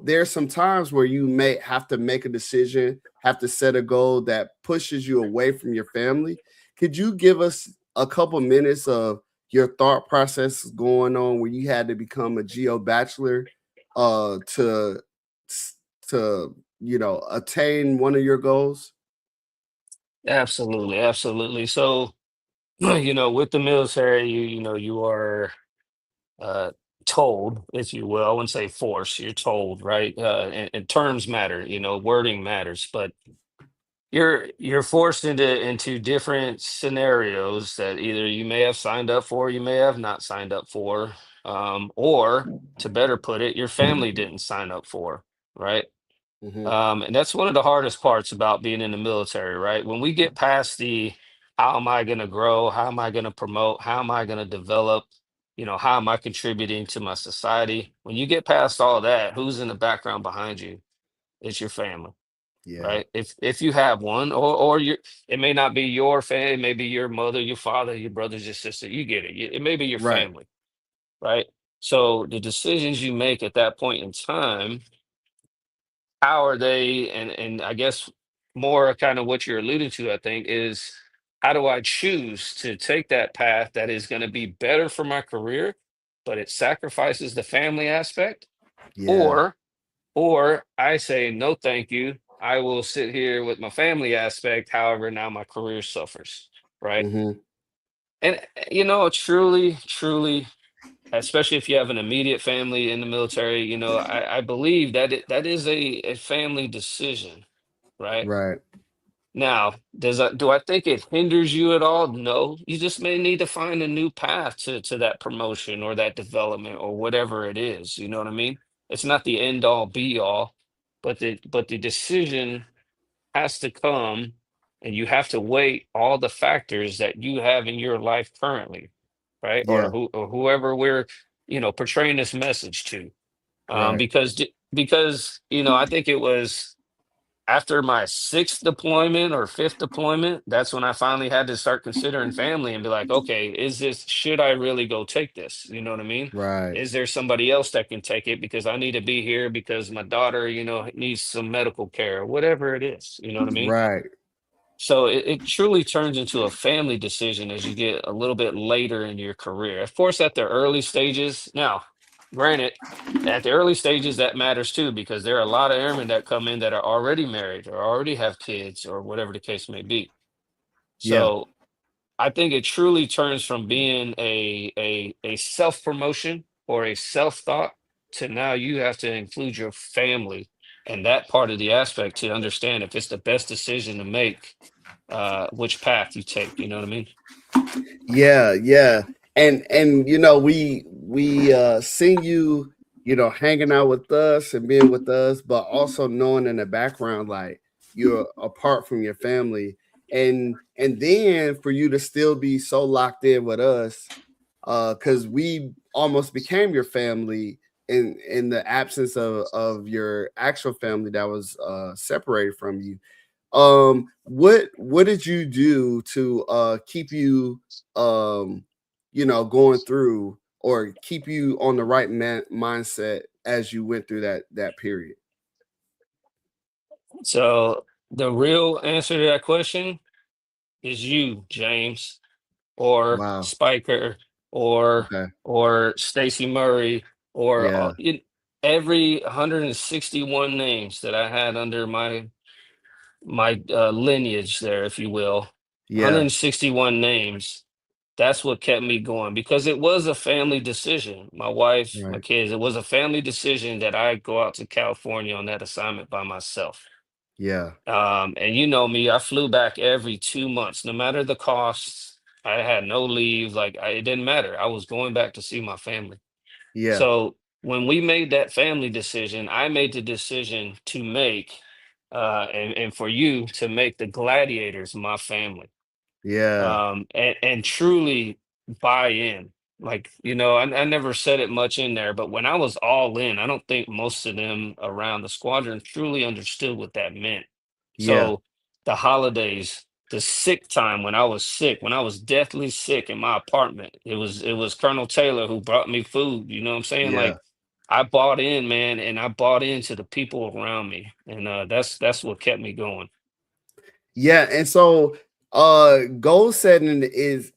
there's some times where you may have to make a decision, have to set a goal that pushes you away from your family. Could you give us a couple minutes of your thought process going on when you had to become a geo bachelor to attain one of your goals? Absolutely, absolutely. So, with the military, you are uh, told, if you will, I wouldn't say force, you're told, right? And terms matter, wording matters, but you're forced into different scenarios that either you may have signed up for, you may have not signed up for, or to better put it, your family didn't sign up for, right? Hmm. And that's one of the hardest parts about being in the military, right? When we get past the how am I going to grow? How am I going to promote? How am I going to develop? How am I contributing to my society? When you get past all that, who's in the background behind you? It's your family, Yeah. right? If you have one, or it may not be your family, it may be your mother, your father, your brothers, your sister. You get it. It may be your Right. family, right? So the decisions you make at that point in time, how are they, and I guess more kind of what you're alluding to, I think, is how do I choose to take that path that is going to be better for my career, but it sacrifices the family aspect, Yeah. or I say no thank you, I will sit here with my family aspect, however now my career suffers, right? Hmm. And truly, especially if you have an immediate family in the military, I believe that that is a family decision, right? Right. Now, do I think it hinders you at all? No. You just may need to find a new path to that promotion or that development or whatever it is. You know what I mean? It's not the end all be all, but the decision has to come, and you have to weigh all the factors that you have in your life currently, right? Or Yeah. whoever we're portraying this message to. Right. Because I think it was after my sixth deployment or fifth deployment, that's when I finally had to start considering family and be like, okay, should I really go take this? You know what I mean? Right. Is there somebody else that can take it because I need to be here because my daughter, needs some medical care or whatever it is? You know what I mean? Right. So it truly turns into a family decision as you get a little bit later in your career. Of course, at the early stages, now, granted, at the early stages, that matters too, because there are a lot of airmen that come in that are already married or already have kids or whatever the case may be. Yeah. So I think it truly turns from being a self promotion or a self thought to now you have to include your family and that part of the aspect to understand if it's the best decision to make, which path you take. You know what I mean? Yeah, yeah. And we seen you, hanging out with us and being with us, but also knowing in the background like you're apart from your family. And then for you to still be so locked in with us, because we almost became your family in the absence of your actual family that was separated from you, what did you do to keep you going through, or keep you on the right mindset as you went through that period? So the real answer to that question is you, James, or Wow. Spiker, or Okay. Stacy Murray, or Yeah. every 161 names that I had under my lineage there, if you will. Yeah. 161 names. That's what kept me going, because it was a family decision. My wife, my Right. kids, it was a family decision that I go out to California on that assignment by myself. Yeah. And you know me, I flew back every 2 months, no matter the costs. I had no leave. It didn't matter. I was going back to see my family. Yeah. So when we made that family decision, I made the decision to make, and for you to make the Gladiators my family, Yeah. and truly buy in. I never said it much in there, but when I was all in, I don't think most of them around the squadron truly understood what that meant. Yeah. So the holidays, the sick time, when I was sick, when I was deathly sick in my apartment, it was Colonel Taylor who brought me food. You know what I'm saying? Yeah. Like, I bought in, man, and I bought into the people around me, and that's what kept me going. Yeah, and so goal setting is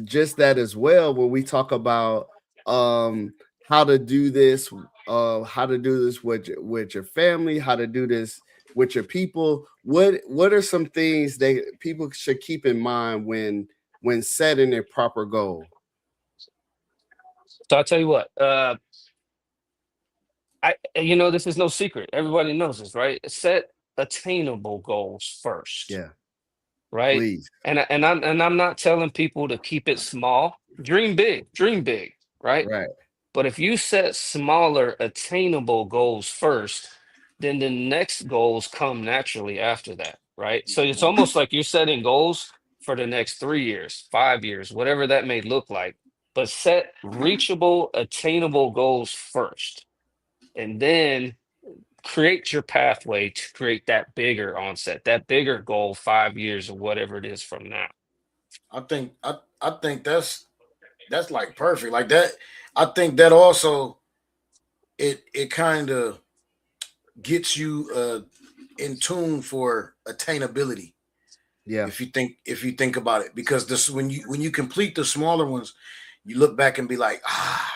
just that as well. When we talk about how to do this, with your family, how to do this with your people. What are some things that people should keep in mind when setting a proper goal? So I'll tell you what, this is no secret. Everybody knows this, right? Set attainable goals first, Yeah, right? please. And I'm not telling people to keep it small. Dream big, right? Right. But if you set smaller attainable goals first, then the next goals come naturally after that, right? So it's almost like you're setting goals for the next 3 years, 5 years, whatever that may look like. But set reachable, attainable goals first, and then create your pathway to create that bigger onset, that bigger goal, 5 years or whatever it is from now. I think that's like perfect. Like that, I think that also it kind of gets you in tune for attainability. Yeah. If you think about it, because this when you complete the smaller ones, you look back and be like, I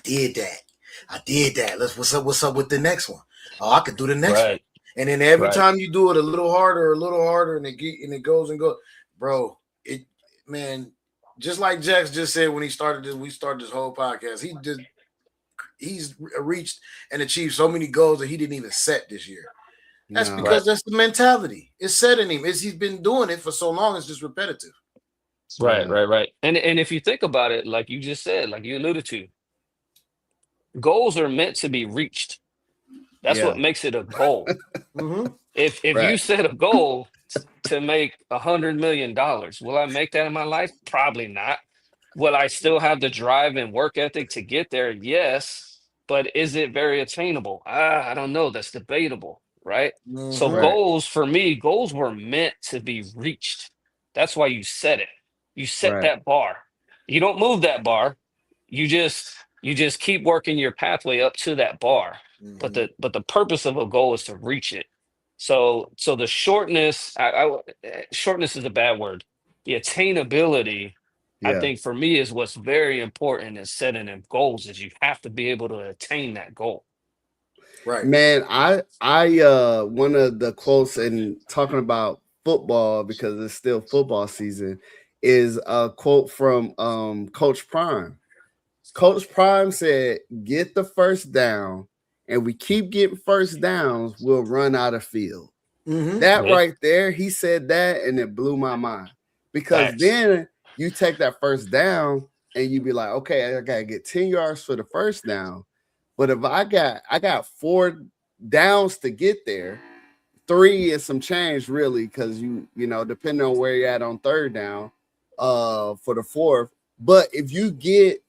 did that. I did that. What's up with the next one? Oh, I could do the next one. Right, And then every right. time you do it a little harder, and it goes and goes, bro. It man, just like Jax just said when we started this whole podcast. He's reached and achieved so many goals that he didn't even set this year. That's No. Right. because that's the mentality. It's set in him. He's been doing it for so long. It's just repetitive. Right, Yeah. right, right. And if you think about it, like you just said, like you alluded to, goals are meant to be reached. That's Yeah. what makes it a goal. Mm-hmm. If Right. you set a goal to make $100 million, will I make that in my life? Probably not. Will I still have the drive and work ethic to get there? Yes. But is it very attainable? I don't know. That's debatable, right? So Mm-hmm. Right. goals, for me, goals were meant to be reached. That's why you set it. You set Right. that bar. You don't move that bar. You just keep working your pathway up to that bar. But Mm-hmm. the purpose of a goal is to reach it. So the shortness, shortness is a bad word. The attainability, I Yeah. think, for me, is what's very important in setting them goals. Is you have to be able to attain that goal. Right. Man, I one of the quotes, and talking about football because it's still football season, is a quote from Coach Prime. Coach Prime said, "Get the first down, and we keep getting first downs, we'll run out of field." Mm-hmm. That Yeah, right there, he said that, and it blew my mind, because facts. then you take that first down and you be like, okay, I gotta get 10 yards for the first down. But if I got 4 downs to get there, 3 and some change really, because depending on where you're at on third down, for the fourth. But if you get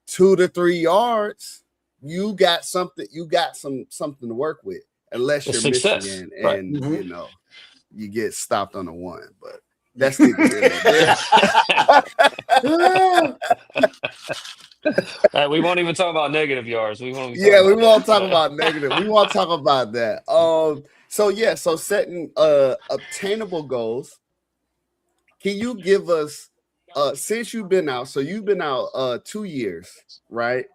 2 to 3 yards, you got something to work with, unless The you're success, Michigan right? and you get stopped on the one. But that's neither here nor there. We won't even talk about negative yards. We won't. We won't talk about negative. We won't talk about that. So setting obtainable goals. Can you give us since you've been out? So you've been out 2 years, right?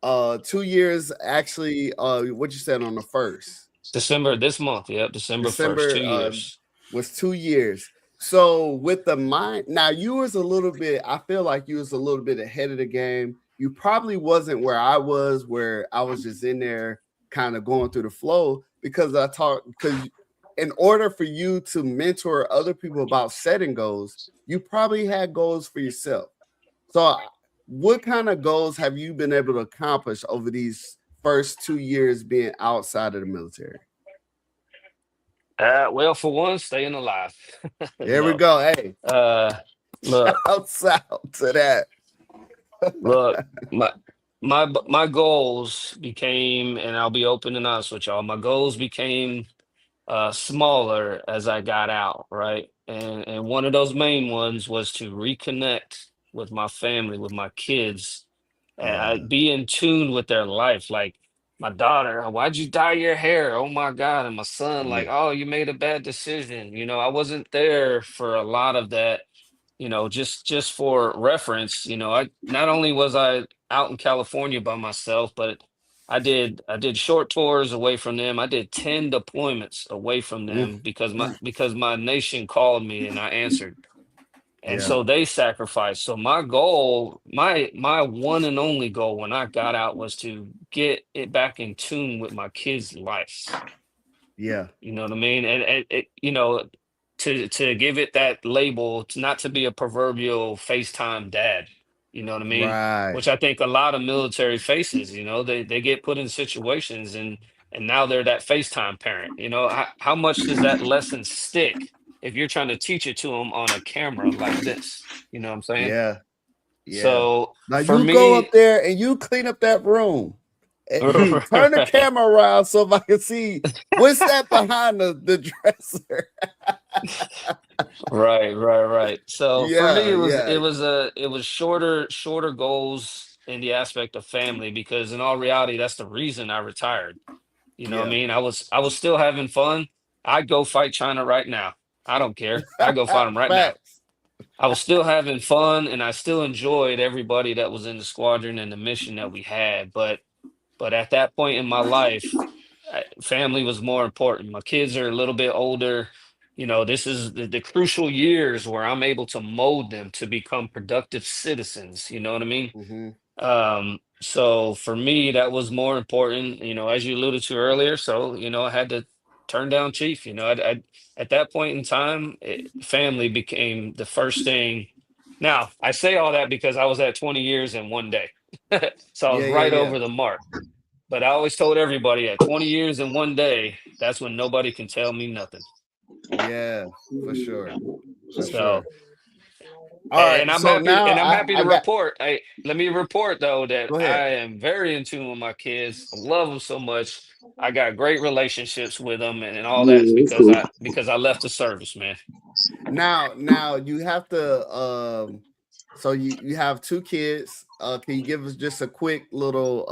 2 years actually. What you said on the first December this month. Yep, December 1st. 2 years was 2 years. So with the mind now, you was a little bit. I feel like you was a little bit ahead of the game. You probably wasn't where I was just in there kind of going through the flow because in order for you to mentor other people about setting goals, you probably had goals for yourself. So what kind of goals have you been able to accomplish over these first 2 years being outside of the military? Well, for one, staying alive. There we go. Hey, look, shouts out to that. look, my goals became, and I'll be open and honest with y'all. My goals became smaller as I got out, right? And one of those main ones was to reconnect with my family, with my kids, and I'd be in tune with their life. Like my daughter, why'd you dye your hair? Oh my God. And my son, like, oh, you made a bad decision. I wasn't there for a lot of that. Just for reference, I not only was I out in California by myself, but I did short tours away from them. I did 10 deployments away from them because my nation called me and I answered. And so they sacrificed. So my goal, my one and only goal when I got out was to get it back in tune with my kids' lives. Yeah. You know what I mean? And to give it that label, not to be a proverbial FaceTime dad. You know what I mean? Right. Which I think a lot of military faces, they get put in situations and now they're that FaceTime parent. How much does that lesson stick if you're trying to teach it to them on a camera like this? You know what I'm saying? Yeah. So now for you me, go up there and you clean up that room. And turn the camera around so I can see what's that behind the dresser. Right. So for me, it was shorter goals in the aspect of family, because in all reality, that's the reason I retired. You know what I mean? I was still having fun. I'd go fight China right now. I don't care. I go fight them right now. I was still having fun and I still enjoyed everybody that was in the squadron and the mission that we had. But at that point in my life, family was more important. My kids are a little bit older. This is the crucial years where I'm able to mold them to become productive citizens. You know what I mean? So for me, that was more important, as you alluded to earlier. So, I had to turn down Chief. At that point in time, family became the first thing. Now, I say all that because I was at 20 years in one day. So I was right over the mark. But I always told everybody at 20 years in one day, that's when nobody can tell me nothing. Yeah, for sure. So, all right, and I'm so happy. now And I'm happy to report. Let me report though that I am very in tune with my kids. I love them so much. I got great relationships with them, and all that's because I left the service, man. Now you have to. So you have 2 kids. Can you give us just a quick little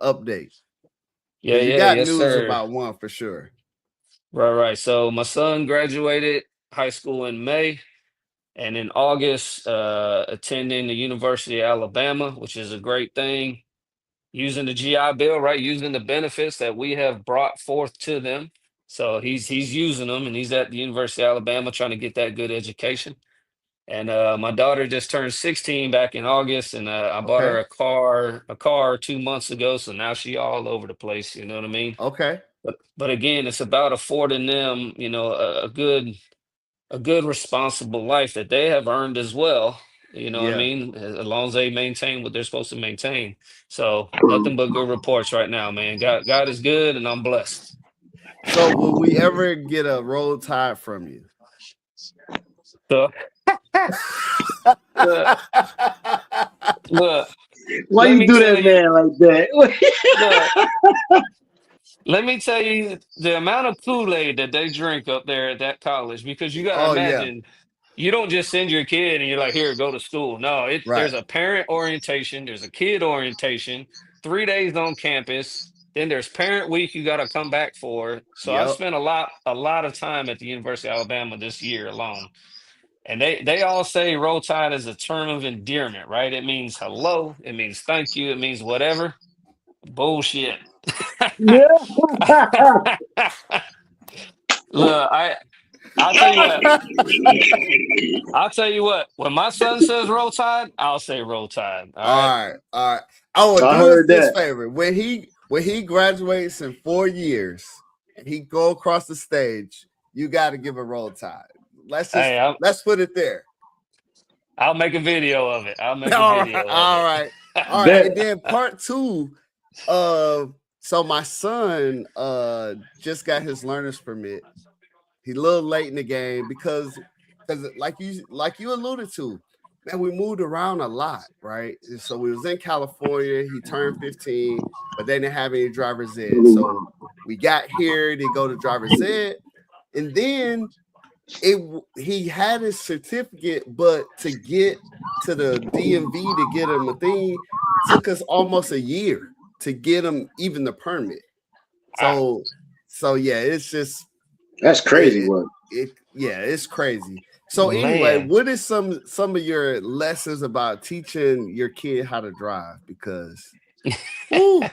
update? Yeah, you got yes, news sir. about one for sure. Right. So my son graduated high school in May. And in August, attending the University of Alabama, which is a great thing, using the GI Bill, right? Using the benefits that we have brought forth to them. So he's using them, and he's at the University of Alabama trying to get that good education. And my daughter just turned 16 back in August, and I bought her a car 2 months ago. So now she all over the place. You know what I mean? Okay. But again, it's about affording them, a good responsible life that they have earned as well. You know what I mean? As long as they maintain what they're supposed to maintain. So nothing but good reports right now, man. God is good and I'm blessed. So will we ever get a Roll Tide from you? So look, Why let you me do tell that, you, man, like that? look, let me tell you the amount of Kool-Aid that they drink up there at that college, because you got to Oh yeah, imagine, you don't just send your kid and you're like, here, go to school. No, right. there's a parent orientation, there's a kid orientation, 3 days on campus. Then there's parent week you got to come back for. So I've Yep. spent a lot of time at the University of Alabama this year alone. And they all say Roll Tide is a term of endearment, right? It means hello, it means thank you, it means whatever. Bullshit. Yeah. Look, I'll tell you what. I'll tell you what. When my son says Roll Tide, I'll say Roll Tide. All right. All right, all right. I will I do us heard this that. favor when he graduates in 4 years and he go across the stage. You got to give a Roll Tide. Hey, Let's put it there. I'll make a video of it. I'll make a All right, video of all it. right, all right. Bet. And then part two. So my son just got his learner's permit. He's a little late in the game because like you alluded to, man, we moved around a lot, right? And so we was in California. He turned 15, but they didn't have any driver's ed. So we got here to go to driver's ed, and then he had his certificate, but to get to the DMV to get him a thing took us almost a year to get him even the permit. Wow. So yeah, it's just That's crazy work. it's crazy. So anyway, Man. what is some of your lessons about teaching your kid how to drive? Because whew,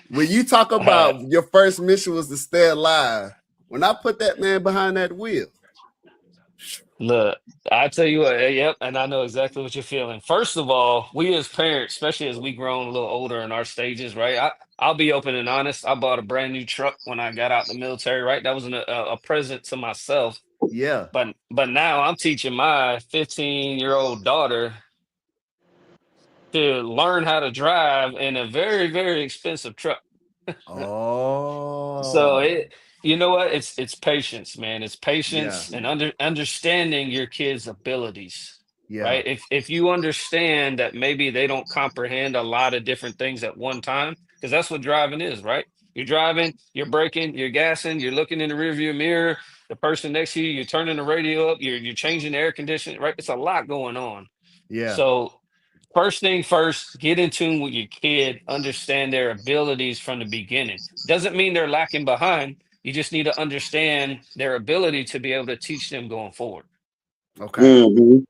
when you talk about your first mission was to stay alive, when I put that man behind that wheel, Look, I tell you what, yep, and I know exactly what you're feeling. First of all, we as parents, especially as we grown a little older in our stages, right? I'll be open and honest. I bought a brand new truck when I got out the military, right? That was a present to myself. yeah, But now I'm teaching my 15-year-old daughter to learn how to drive in a very, very expensive truck. So oh, you know what? It's patience, man. It's yeah, patience and understanding your kids' abilities, yeah, right? If you understand that maybe they don't comprehend a lot of different things at one time, because that's what driving is, right? You're driving, you're braking, you're gassing, you're looking in the rearview mirror. The person next to you, you're turning the radio up, you're changing the air conditioning, right? It's a lot going on. yeah, So first thing first, get in tune with your kid, understand their abilities from the beginning. Doesn't mean they're lacking behind. You just need to understand their ability to be able to teach them going forward. okay, Mm-hmm.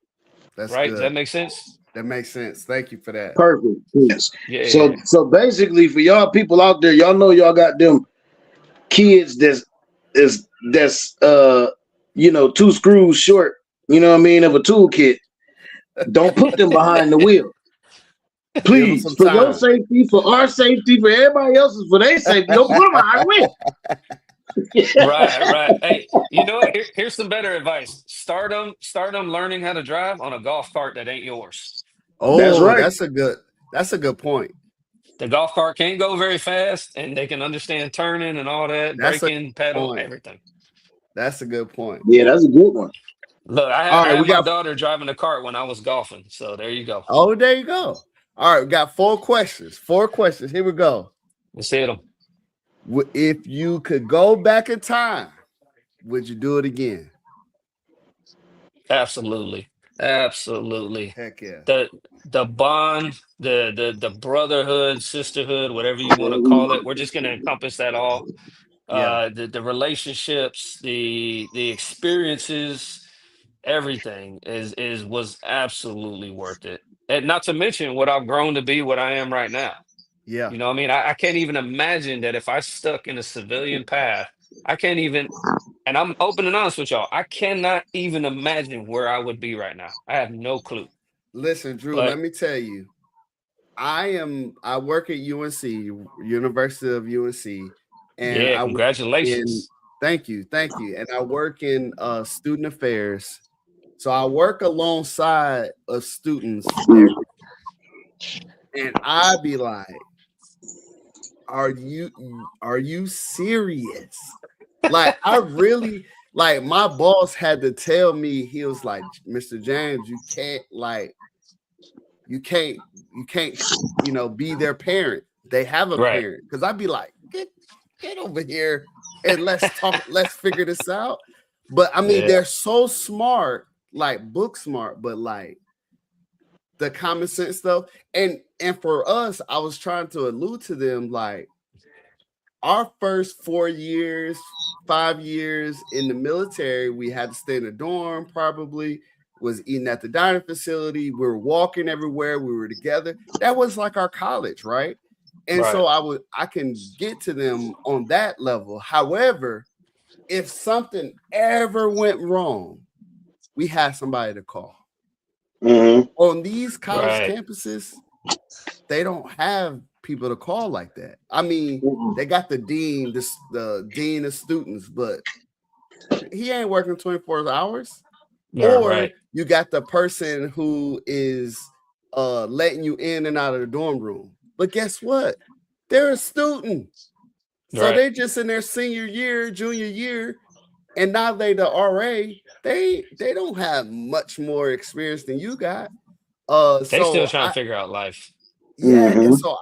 that's Right? Does good. that make sense? That makes sense. Thank you for that. Perfect. Yes. So Yeah. so basically for y'all people out there, y'all know y'all got them kids that's two screws short, you know what I mean, of a toolkit. Don't put them behind the wheel. Give them Please. some For your time. safety, for our safety, for everybody else's, for their safety, don't put them behind the wheel. Right, right. Hey, you know what? Here's some better advice. Start them learning how to drive on a golf cart that ain't yours. That's Oh, right. that's a good point. The golf cart can't go very fast and they can understand turning and all that, That's a braking, good pedal, point. everything. That's a good point. Yeah, that's a good one. Look, All I right, had we my got. daughter driving the cart when I was golfing. So there you go. Oh, there you go. All right, we got 4 questions. 4 questions. Here we go. Let's hit them. If you could go back in time, would you do it again? Absolutely. Absolutely. Heck yeah. The bond, the brotherhood, sisterhood, whatever you want to call it, we're just gonna encompass that all. Yeah. The relationships, the experiences, everything was absolutely worth it. And not to mention what I've grown to be, what I am right now. Yeah. You know what I mean? I can't even imagine that if I stuck in a civilian path, I can't even, and I'm open and honest with y'all, I cannot even imagine where I would be right now. I have no clue. Listen, Drew, let But me tell you, I work at UNC, University of UNC, and yeah, I work in congratulations. thank you, and I work in student affairs. So I work alongside of students and I be like, are you serious? Like I really like my boss had to tell me, he was like, Mr. James, you can't, be their parent. They have a Right. parent. Because I'd be like, get over here and let's talk, let's figure this out. But I mean, they're so smart, like book smart, but like the common sense stuff. And for us, I was trying to allude to them, like our first 4 years, 5 years in the military, we had to stay in a dorm, probably was eating at the dining facility. We were walking everywhere. We were together. That was like our college, right? And so I can get to them on that level. However, if something ever went wrong, we had somebody to call. Mm-hmm. On these college campuses, they don't have people to call like that. I mean, they got the dean, the dean of students, but he ain't working 24 hours. You got the person who is letting you in and out of the dorm room. But guess what? They're a student. So they just in their senior year, junior year, and now they the RA. They don't have much more experience than you got. They still trying to figure out life. Yeah, and so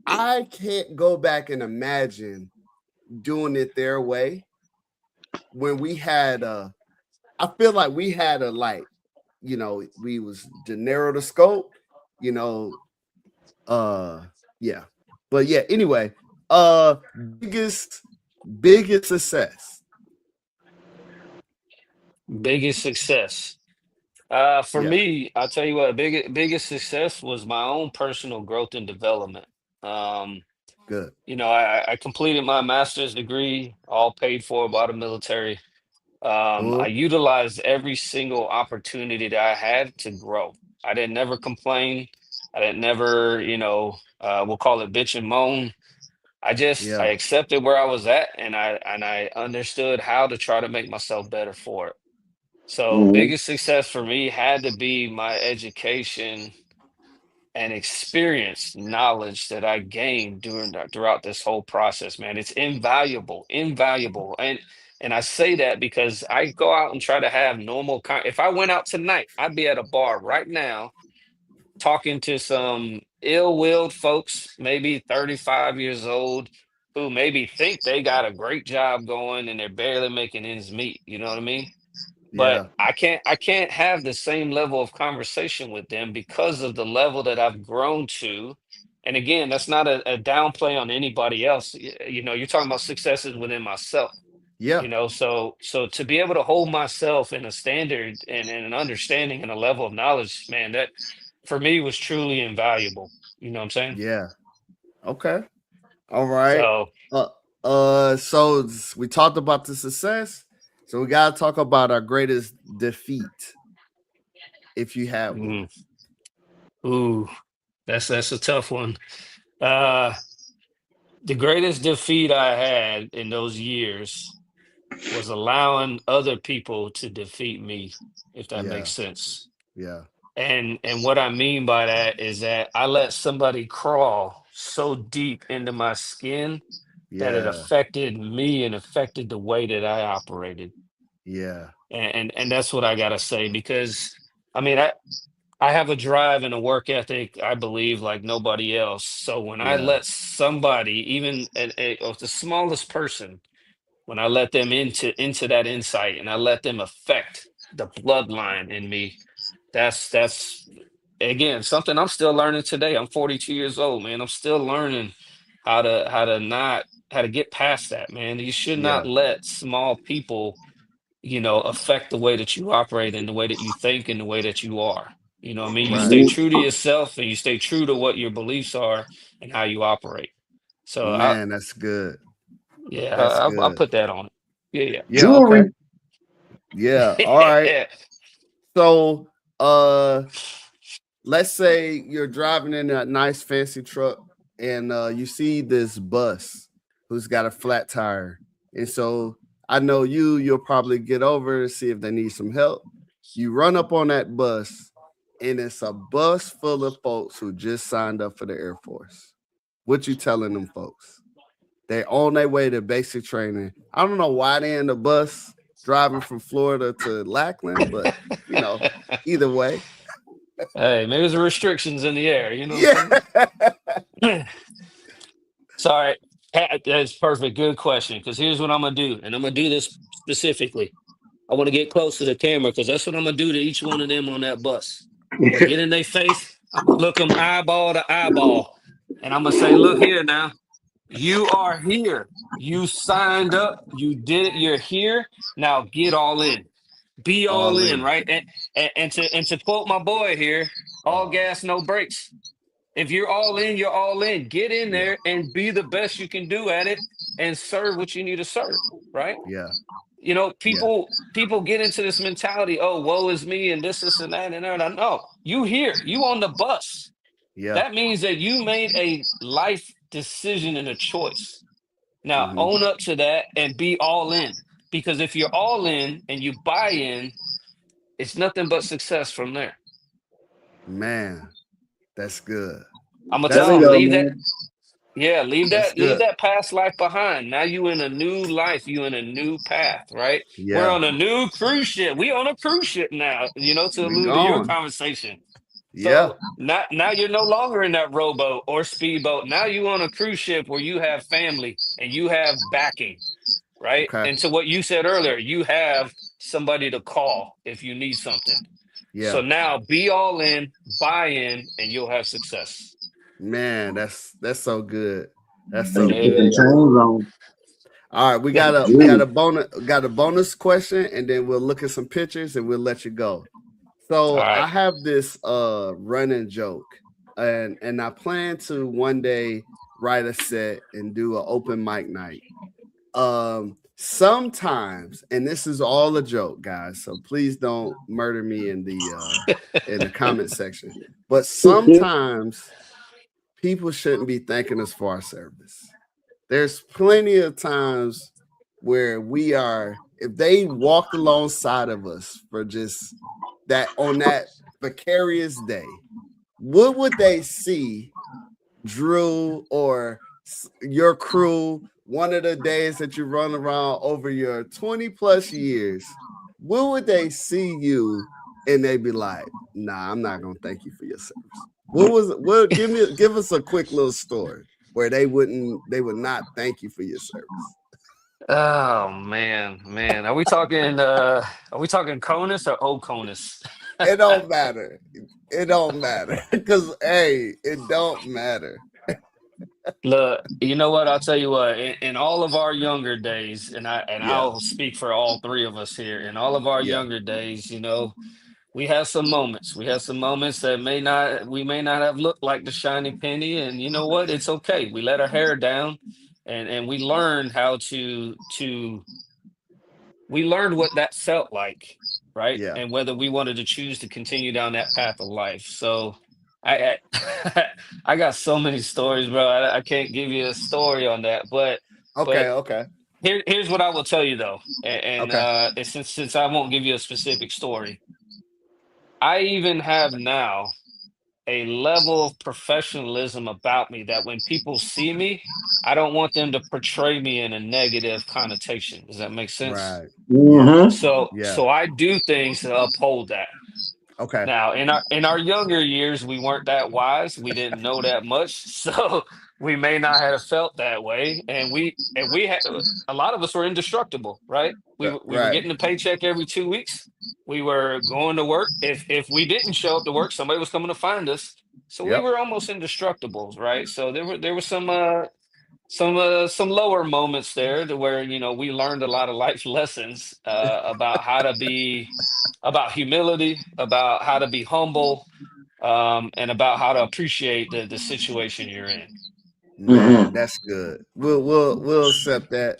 I can't go back and imagine doing it their way. When we had I feel like we had we was to narrow the scope, yeah. But yeah, anyway, biggest success. Biggest success. For me, I'll tell you what, biggest success was my own personal growth and development. Good. I completed my master's degree, all paid for by the military. I utilized every single opportunity that I had to grow. I didn't never complain. I didn't never, we'll call it bitch and moan. I accepted where I was at, and I understood how to try to make myself better for it. So biggest success for me had to be my education and experience knowledge that I gained throughout this whole process, man. It's invaluable, invaluable. And I say that because I go out and try to have normal if I went out tonight, I'd be at a bar right now talking to some ill-willed folks, maybe 35 years old, who maybe think they got a great job going and they're barely making ends meet. You know what I mean? But I can't have the same level of conversation with them because of the level that I've grown to. And again, that's not a downplay on anybody else. You're talking about successes within myself. Yeah. So to be able to hold myself in a standard and an understanding and a level of knowledge, man, that for me was truly invaluable. You know what I'm saying? Yeah. Okay. All right. So so we talked about the success. So we gotta talk about our greatest defeat, if you have one. Ooh, that's a tough one. The greatest defeat I had in those years was allowing other people to defeat me, if that makes sense. Yeah. And what I mean by that is that I let somebody crawl so deep into my skin that it affected me and affected the way that I operated. Yeah. And that's what I gotta say, because I mean I have a drive and a work ethic, I believe, like nobody else. So when I let somebody, even the smallest person, when I let them into that insight and I let them affect the bloodline in me, that's again something I'm still learning today. I'm 42 years old, man. I'm still learning how to get past that, man. You should not let small people, affect the way that you operate and the way that you think and the way that you are. You know what I mean? You stay true to yourself and you stay true to what your beliefs are and how you operate. So Man, that's good. I'll put that on it. Yeah. Jewelry. Okay. Yeah. All right. So let's say you're driving in a nice fancy truck and you see this bus who's got a flat tire. And so I know you'll probably get over to see if they need some help. You run up on that bus and it's a bus full of folks who just signed up for the Air Force. What you telling them folks? They're on their way to basic training. I don't know why they're in the bus driving from Florida to Lackland, but either way. Hey, maybe there's restrictions in the air. You know what I'm Yeah. saying? Sorry, that's perfect. Good question. Because here's what I'm gonna do, and I'm gonna do this specifically. I want to get close to the camera because that's what I'm gonna do to each one of them on that bus. I'm gonna get in their face. I'm gonna look them eyeball to eyeball, and I'm gonna say, "Look here now. You are here. You signed up. You did it. You're here. Now get all in. Be all All in, in. right?" And to quote my boy here, all Oh, gas, no brakes. If you're all in, you're all in. Get in yeah. there and be the best you can do at it and serve what you need to serve, right? Yeah. You know, Yeah. people get into this mentality, oh, woe is me and this and that and that. No, you here, you on the bus. Yeah. That means that you made a life decision and a choice. Now Hmm. own up to that and be all in. Because if you're all in and you buy in, it's nothing but success from there. Man, that's good. I'm gonna That's tell There we them, go, good. leave that. man. Yeah, That's leave good. that past life behind. Now you in a new life, you in a new path, right? We're Yeah. on a new cruise ship. We on a cruise ship now, to We allude to your gone. conversation. Yeah. So now you're no longer in that rowboat or speedboat. Now you on a cruise ship where you have family and you have backing, right? Okay. And to what you said earlier, you have somebody to call if you need something. So Yeah. now be all in, buy in, and you'll have success. Man, that's so good. That's Thank so you for putting good. Yeah. chains on. All right, we got Really? a bonus question, and then we'll look at some pictures and we'll let you go. All So I right. have this running joke, and I plan to one day write a set and do an open mic night. Sometimes, and this is all a joke, guys, so please don't murder me in the comment section. But sometimes people shouldn't be thanking us for our service. There's plenty of times where we are, if they walked alongside of us for just that on that vicarious day, what would they see, Drew, or your crew, one of the days that you run around over your 20 plus years? What would they see you and they be like, nah, I'm not gonna thank you for your service? What give us a quick little story where they would not thank you for your service. Oh man, man. Are we talking CONUS or OCONUS? It don't matter. It don't matter. Because hey, it don't matter. Look, you know what? I'll tell you what, in all of our younger days, and Yeah, I'll speak for all three of us here, in all of our yeah, younger days, we have some moments. We have some moments that we may not have looked like the shiny penny, and you know what? It's okay. We let our hair down and we learned how to we learned what that felt like, right? yeah. And whether we wanted to choose to continue down that path of life. So I I got so many stories, bro. I can't give you a story on that, but Okay, okay, here's what I will tell you though, okay. and since I won't give you a specific story, I even have now a level of professionalism about me that when people see me, I don't want them to portray me in a negative connotation. Does that make sense? Right. Yeah, Mm-hmm. yeah. So I do things to uphold that. Okay. Now, in our younger years, we weren't that wise. We didn't know that much, so we may not have felt that way. And we had a lot of us were indestructible, right? We were Right. getting a paycheck every 2 weeks. We were going to work. If we didn't show up to work, somebody was coming to find us. So we Yep. were almost indestructibles, right? So there were some lower moments there to where we learned a lot of life lessons about how to be about humility, about how to be humble, and about how to appreciate the situation you're in. Man, Mm-hmm. that's good. We'll accept that.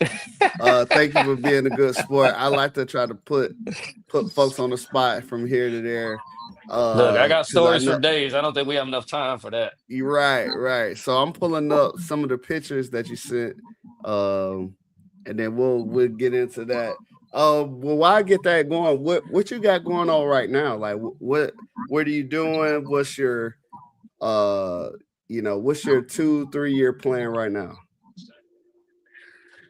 Thank you for being a good sport. I like to try to put folks on the spot from here to there. Look, I got Because I stories for know days. I don't think we have enough time for that. you're right, right. So I'm pulling up some of the pictures that you sent. Um, and then we'll get into that. Well, while I get that going, what you got going on right now? Like what are you doing? What's your uh what's your 2-3 year plan right now?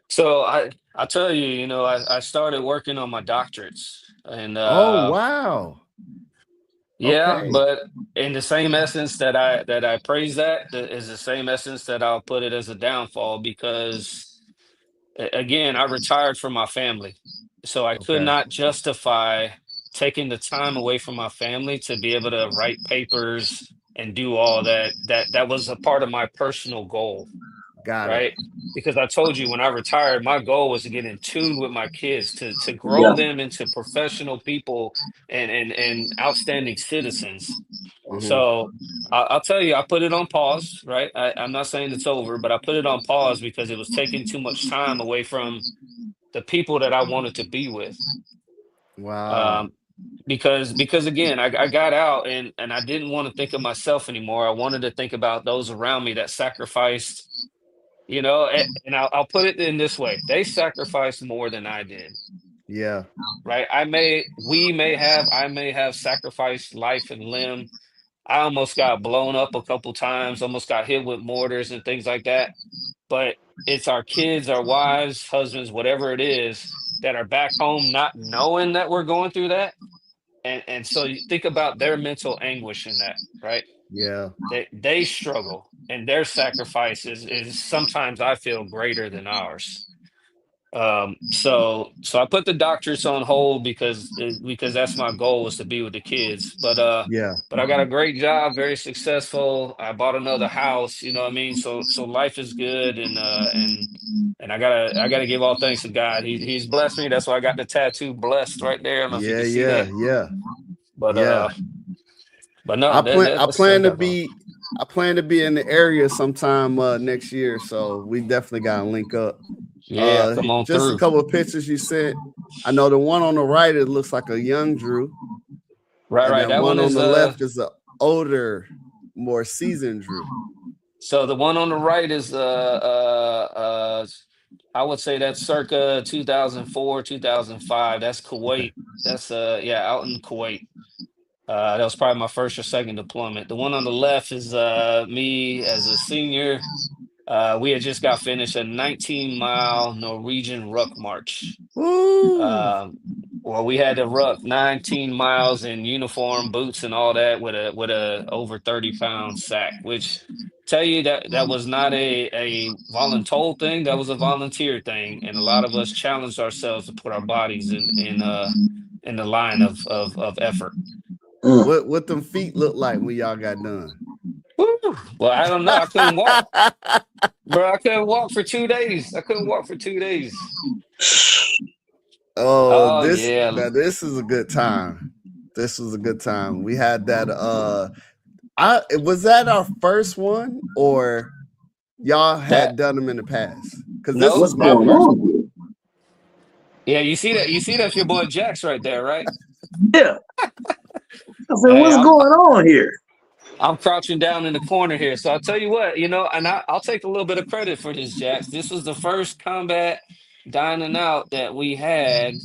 So I tell you, I started working on my doctorates, and Oh wow. Yeah, Okay. but in the same essence that I praise that is the same essence that I'll put it as a downfall because again, I retired from my family. So I could Okay. not justify taking the time away from my family to be able to write papers and do all that. That was a part of my personal goal, Got it. right? Because I told you when I retired, my goal was to get in tune with my kids, to grow Yeah. them into professional people and outstanding citizens. Hmm. So I'll tell you, I put it on pause, right? I'm not saying it's over, but I put it on pause because it was taking too much time away from the people that I wanted to be with. Wow. Um, because again, I got out and I didn't want to think of myself anymore. I wanted to think about those around me that sacrificed, and I'll put it in this way. They sacrificed more than I did, Yeah. right? I may have sacrificed life and limb. I almost got blown up a couple times, almost got hit with mortars and things like that. But it's our kids, our wives, husbands, whatever it is, that are back home not knowing that we're going through that. And so you think about their mental anguish in that, right? Yeah. They struggle and their sacrifice is sometimes I feel greater than ours. So I put the doctors on hold because that's my goal was to be with the kids. Yeah. But I got a great job, very successful. I bought another house, you know what I mean? So life is good and I gotta give all thanks to God. He's blessed me. That's why I got the tattoo blessed right there. I don't know if you Yeah. can see Yeah. that. Yeah. But Yeah. uh but no, I plan. I that's what I plan to got going. be. I plan to be in the area sometime next year. So we definitely gotta link up. Yeah, come on Just a through. couple of pictures you sent. I know the one on the right it looks like a young Drew, Right, and right. then That one one on is the left is a older, more seasoned Drew. so the one on the right is I would say that's circa 2004, 2005. That's Kuwait. That's yeah, out in Kuwait. That was probably my first or second deployment. The one on the left is me as a senior. We had just got finished a 19-mile Norwegian ruck march. Woo! Um, well, we had to ruck 19 miles in uniform, boots, and all that with a over 30-pound sack. Which tell you that was not a voluntold thing. That was a volunteer thing, and a lot of us challenged ourselves to put our bodies in the line of effort. Mm. What them feet look like when y'all got done? Woo! Well, I don't know. I couldn't walk, bro. I couldn't walk for 2 days. I couldn't walk for 2 days. Oh, Oh yeah. this is a good time. This was a good time. We had that. I was that our first one, or y'all had That done them in the past? Because this nope. was What's my going first on one. here? Yeah, you see that? You see that's your boy Jax right there, right? Yeah. I said, Hey, what's going on here? I'm crouching down in the corner here. So I'll tell you what, and I'll take a little bit of credit for this, Jax. This was the first combat dining out that we had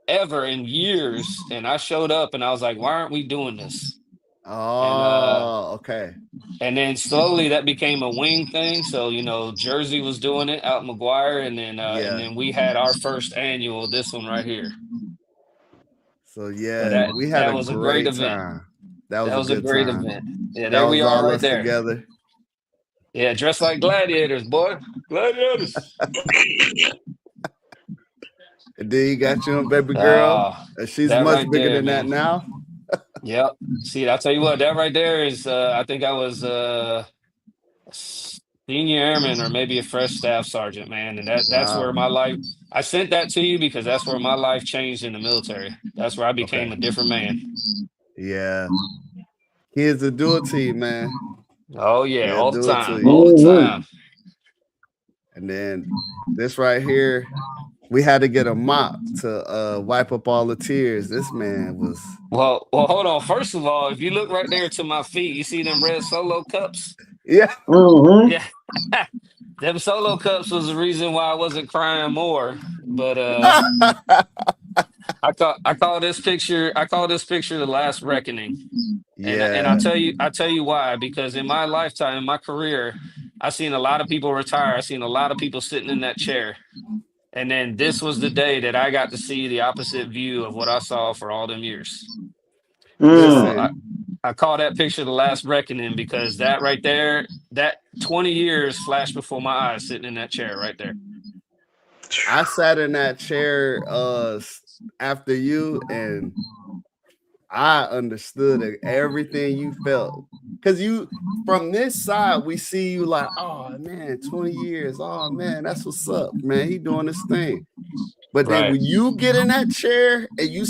ever in years. And I showed up and I was like, why aren't we doing this? And Oh, okay. and then slowly that became a wing thing. So, Jersey was doing it out in McGuire, and Yeah. then we had our first annual, this one right here. So So yeah, that we had that a was a great great event. time. That was That a was a good great time. event. Yeah, That there we was are all right us there. together. Yeah, dressed like gladiators, boy. Gladiators. And then you got your baby girl. Ah, And she's that much right bigger there, than that man. now. Yep. See, I'll tell you what, that right there is I think I was a senior airman or maybe a fresh staff sergeant, man. And that's where Wow. my life I sent that to you because that's where my life changed in the military. That's where I Okay. became a different man. Yeah. Kids will do it to you, man. Oh yeah, They'll all the do it to time. you. All the Mm-hmm. time. And then this right here, we had to get a mop to wipe up all the tears. This man was Well, hold on. First of all, if you look right there to my feet, you see them red solo cups? yeah. Mm-hmm. Yeah. Them solo cups was the reason why I wasn't crying more. But I call this picture the last reckoning. And Yeah. I tell you why, because in my lifetime, in my career, I've seen a lot of people retire. I've seen a lot of people sitting in that chair. And then this was the day that I got to see the opposite view of what I saw for all them years. So Mm. I call that picture the last reckoning because that right there, that 20 years flashed before my eyes sitting in that chair right there. I sat in that chair after you, and I understood everything you felt. Cause you from this side, we see you like, oh man, 20 years. Oh man, that's what's up, man. He doing this thing. But then Right. when you get in that chair and you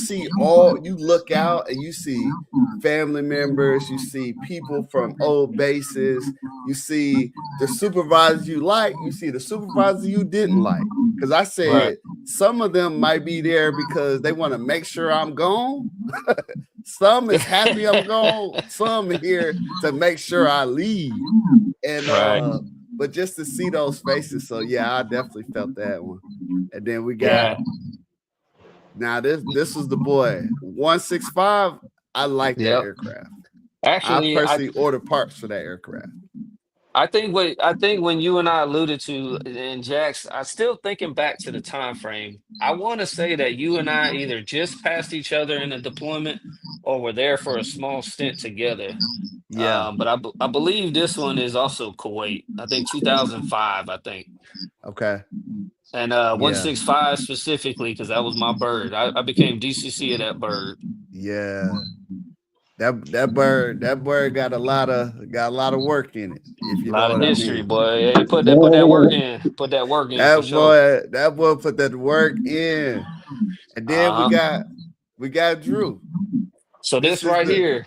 you look out and you see family members, you see people from old bases, you see the supervisors you like, you see the supervisors you didn't like. Because I Right. said some of them might be there because they want to make sure I'm gone. Some is happy I'm gone, some here to make sure I leave. And Right. but just to see those faces, so yeah, I definitely felt that one. And then we got Yeah. now this was the boy 165. I like that Yep. aircraft. I Actually, personally ordered parts for that aircraft. I think when you and I alluded to and Jax, I still thinking back to the time frame. I want to say that you and I either just passed each other in a deployment or were there for a small stint together. Yeah. I believe this one is also Kuwait. I think 2005. I think. Okay. And Yeah. 165 specifically because that was my bird. I became DCC of that bird. Yeah. That bird got a lot of work in it, if A you know lot of what I history, mean. boy. Hey, put that work in. Put that work in for sure. That boy put that work in. And then Uh-huh. we got Drew. So This this is right the here,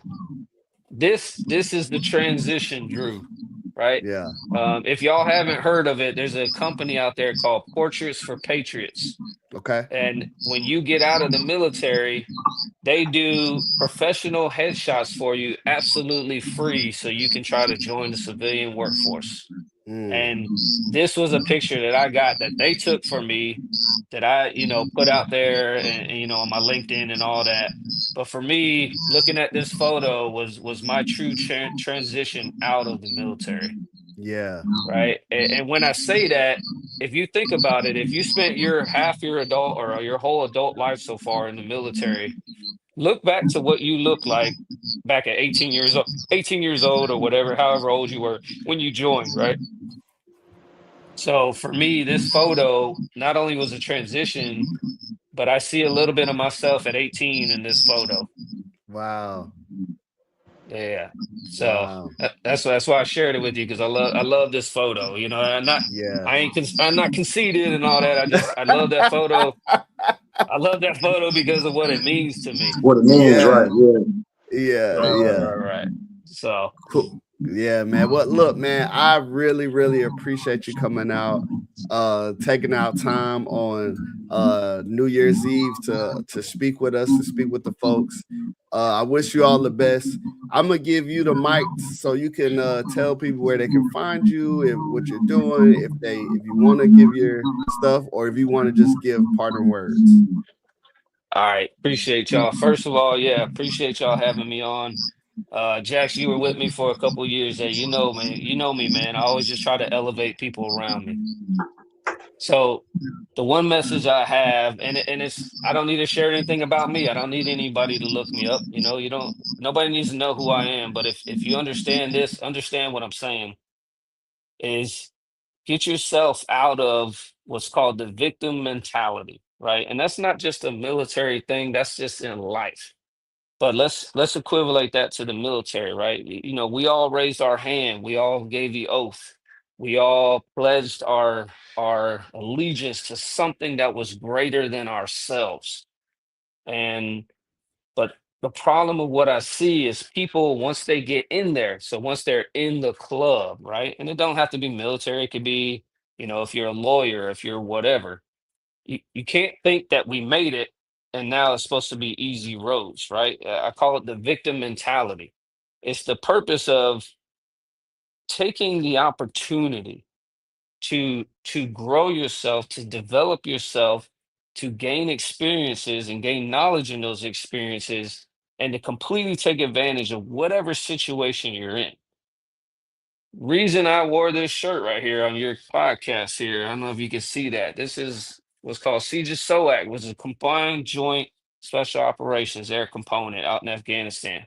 this is the transition, Drew, right? yeah. If y'all haven't heard of it, there's a company out there called Portraits for Patriots. Okay. And when you get out of the military, they do professional headshots for you absolutely free so you can try to join the civilian workforce. Mm, And this was a picture that I got that they took for me that I, put out there and on my LinkedIn and all that. But for me, looking at this photo was my true transition out of the military, yeah. right? And when I say that, if you think about it, if you spent your half your adult or your whole adult life so far in the military, look back to what you looked like back at 18 years old or whatever, however old you were when you joined, right? So for me, this photo not only was a transition, but I see a little bit of myself at 18 in this photo. Wow. Yeah. So Wow. that's why I shared it with you because I love this photo. Yeah. I'm not conceited and all that. I love that photo. I love that photo because of what it means to me. What it means, Yeah. right? Yeah. Yeah. Yeah. Right. So Cool. Yeah, man. Well, look, man, I really, really appreciate you coming out, taking out time on New Year's Eve to speak with us, to speak with the folks. I wish you all the best. I'm gonna give you the mic so you can tell people where they can find you, if what you're doing, if you want to give your stuff, or if you want to just give parting words. all right, appreciate y'all. First of all, yeah, appreciate y'all having me on. Jax, you were with me for a couple years there. You know me, man. I always just try to elevate people around me. So the one message I have, and it's I don't need to share anything about me. I don't need anybody to look me up. You don't nobody needs to know who I am. But if you understand this, understand what I'm saying, is get yourself out of what's called the victim mentality, right? And that's not just a military thing, that's just in life. But let's equivalate that to the military, right? We all raised our hand, we all gave the oath, we all pledged our allegiance to something that was greater than ourselves. And but the problem of what I see is people once they get in there, so once they're in the club, right? And it don't have to be military, it could be, if you're a lawyer, if you're whatever, you can't think that we made it and now it's supposed to be easy roads, right? I call it the victim mentality. It's the purpose of taking the opportunity to grow yourself, to develop yourself, to gain experiences and gain knowledge in those experiences, and to completely take advantage of whatever situation you're in. Reason I wore this shirt right here on your podcast here, I don't know if you can see that. This is what's called Siege SOAC, which is a combined joint Special Operations Air Component out in Afghanistan.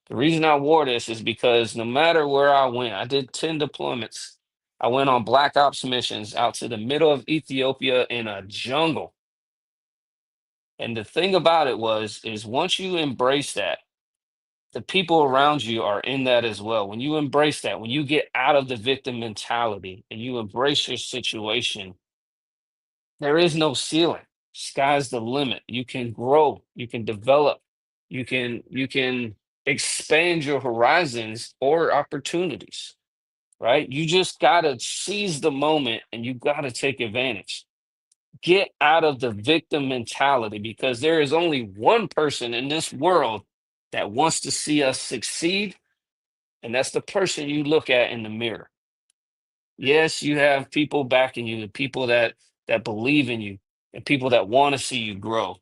The reason I wore this is because no matter where I went, I did 10 deployments. I went on Black Ops missions out to the middle of Ethiopia in a jungle. And the thing about it is once you embrace that, the people around you are in that as well. When you embrace that, when you get out of the victim mentality and you embrace your situation, there is no ceiling. Sky's the limit. You can grow, you can develop, you can expand your horizons or opportunities, right? You just gotta seize the moment and you gotta take advantage. Get out of the victim mentality because there is only one person in this world that wants to see us succeed, and that's the person you look at in the mirror. Yes, you have people backing you, the people that believe in you, and people that want to see you grow.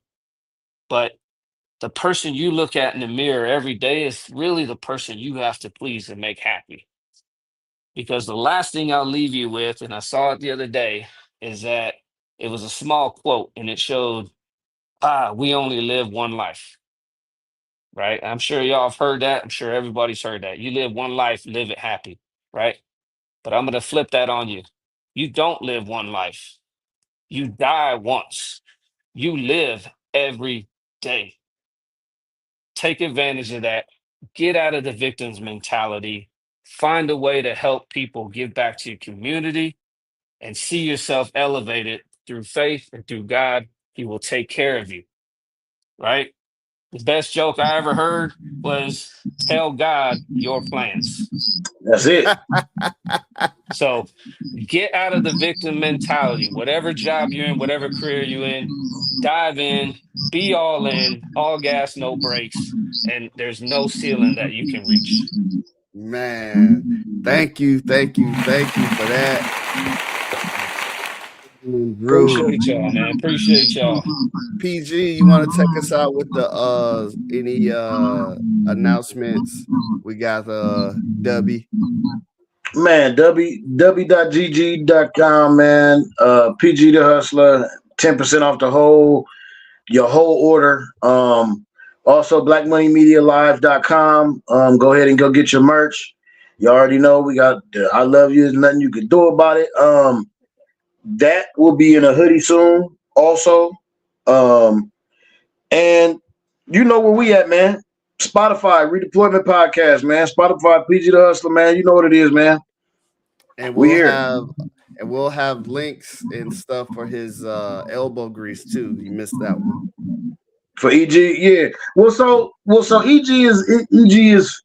But the person you look at in the mirror every day is really the person you have to please and make happy. Because the last thing I'll leave you with, and I saw it the other day, is that it was a small quote and it showed, we only live one life, right? I'm sure y'all have heard that. I'm sure everybody's heard that. You live one life, live it happy, right? But I'm going to flip that on you. You don't live one life. You die once. You live every day. Take advantage of that. Get out of the victim's mentality. Find a way to help people give back to your community and see yourself elevated through faith and through God. He will take care of you, right? The best joke I ever heard was tell God your plans. That's it. So get out of the victim mentality. Whatever job you're in, whatever career you're in, dive in, be all in, all gas, no brakes, and there's no ceiling that you can reach. Man, thank you for that. Appreciate y'all, man. Appreciate y'all. PG, you want to take us out with the any announcements? We got W. Man, w.gg.com, man. PG the Hustler, 10% off your whole order. Also blackmoneymedialive.com. Go ahead and go get your merch. You already know we got I love you, there's nothing you can do about it. That will be in a hoodie soon also. And you know where we at, man. Spotify, Redeployment Podcast, man. Spotify, PG the Hustler, man. You know what it is, man. And we'll have links and stuff for his elbow grease too. You missed that one. For EG, yeah. Well, so EG is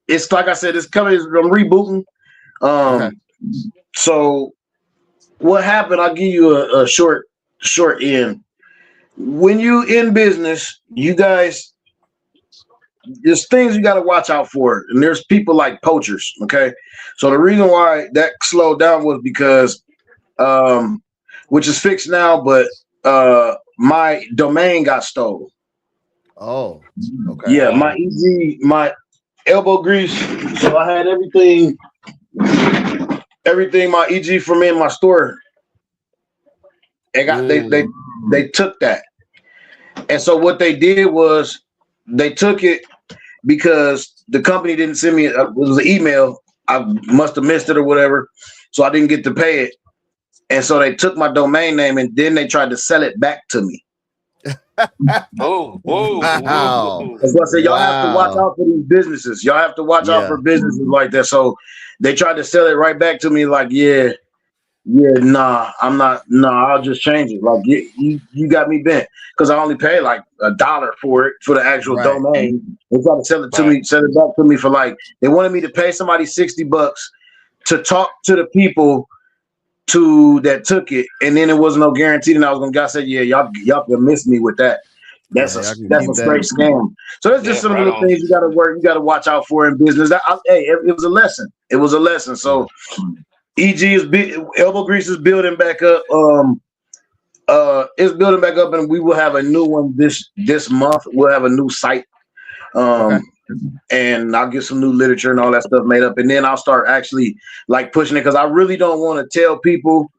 it's like I said, it's coming. I'm rebooting. Okay. So what happened? I'll give you a short end. When you in business, you guys, there's things you got to watch out for, and there's people like poachers. Okay, so the reason why that slowed down was because, which is fixed now, but my domain got stolen. Oh, okay. Yeah, my EG, my elbow grease. So I had everything my EG from in my store. They took that. And so what they did was they took it because the company didn't send me it was an email. I must have missed it or whatever. So I didn't get to pay it. And so they took my domain name and then they tried to sell it back to me. Whoa. Wow. That's what I said. Y'all have to watch out for these businesses. Y'all have to watch out for businesses like that. So they tried to sell it right back to me like, nah, I'm not. Nah, I'll just change it. Like you got me bent because I only paid like $1 for it for the actual domain. They tried to sell it to me, sell it back to me for like they wanted me to pay somebody $60 to talk to the people that took it, and then it wasn't no guarantee. And I was gonna. God said, yeah, y'all can miss me with that. That's a straight scam. So that's just some of the things you got to work. You got to watch out for in business. It was a lesson. It was a lesson. So. EG is elbow grease is building back up. It's building back up, and we will have a new one this month. We'll have a new site, and I'll get some new literature and all that stuff made up, and then I'll start actually like pushing it because I really don't want to tell people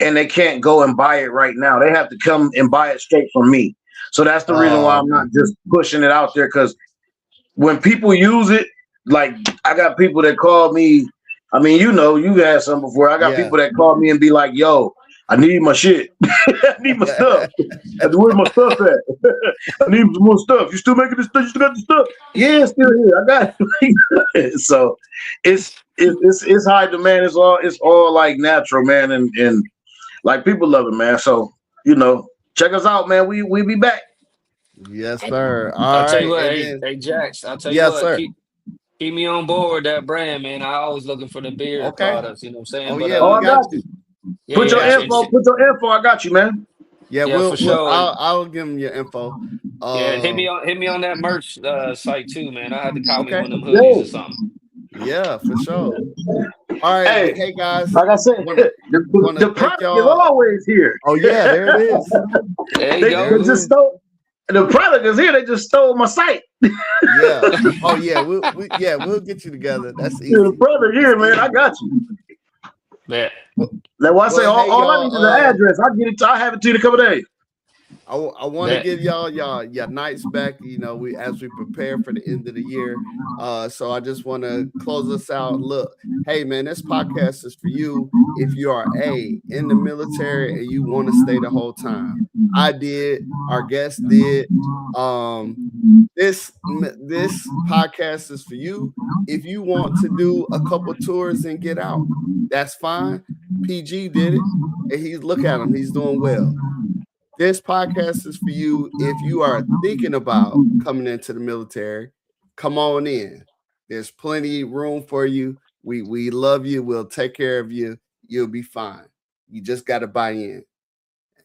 and they can't go and buy it right now. They have to come and buy it straight from me. So that's the reason why I'm not just pushing it out there, because when people use it, like I got people that call me. I mean, you know, you had some before. I got people that call me and be like, "Yo, I need my shit. I need my stuff. Where's my stuff at? I need some more stuff. You still making this stuff? You still got the stuff? Yeah, it's still here. I got it." So it's high demand. It's all like natural, man, and like people love it, man. So you know, check us out, man. We be back. Yes, sir. I'll tell you what, hey Jax, I'll tell you what, sir. Keep me on board that brand, man. I always looking for the beard products, you know what I'm saying? Oh, but, yeah, we got you. Put your info. I got you, man. Yeah, for sure. I'll give them your info. Hit me on that merch site too, man. I had to copy one of them hoodies or something. Yeah, for sure. All right, hey guys. Like I said, the product is always here. Oh yeah, there it is. There you go. The product is here. They just stole my site. Yeah. Oh yeah. We'll get you together. That's easy. The brother here, man. I got you. Yeah. That's why I say all I need is an address. I'll get it. I'll have it to you in a couple of days. I want to give y'all your nights back. You know, as we prepare for the end of the year. So I just want to close us out. Look, hey man, this podcast is for you if you are in the military and you want to stay the whole time. I did. Our guest did. This podcast is for you if you want to do a couple tours and get out. That's fine. PG did it, and look at him. He's doing well. This podcast is for you if you are thinking about coming into the military. Come on in. There's plenty of room for you. We love you. We'll take care of you. You'll be fine. You just got to buy in.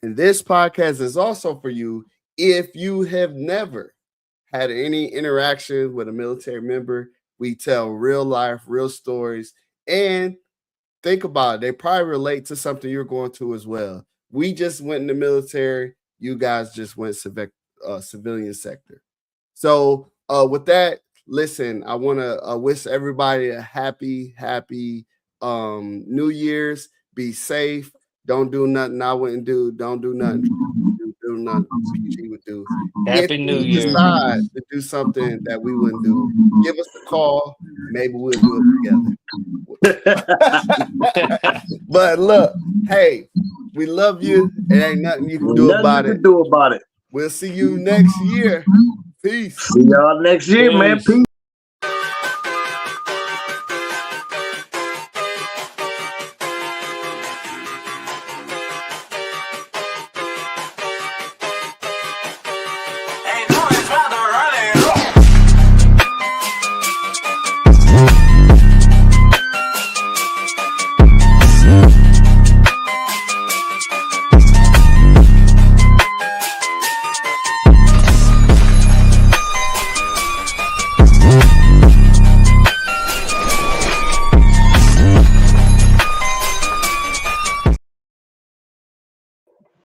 And this podcast is also for you if you have never had any interaction with a military member. We tell real life, real stories, and think about it. They probably relate to something you're going through as well. We just went in the military. You guys just went civilian sector. So with that, listen, I want to wish everybody a happy New Year's. Be safe. Don't do nothing I wouldn't do. Don't do nothing. Do nothing PG would do. Happy New Year. If we decide to do something that we wouldn't do, give us a call. Maybe we'll do it together. But look, hey, we love you. It ain't nothing you can do about it. We'll see you next year. Peace. See y'all next year, man. Peace.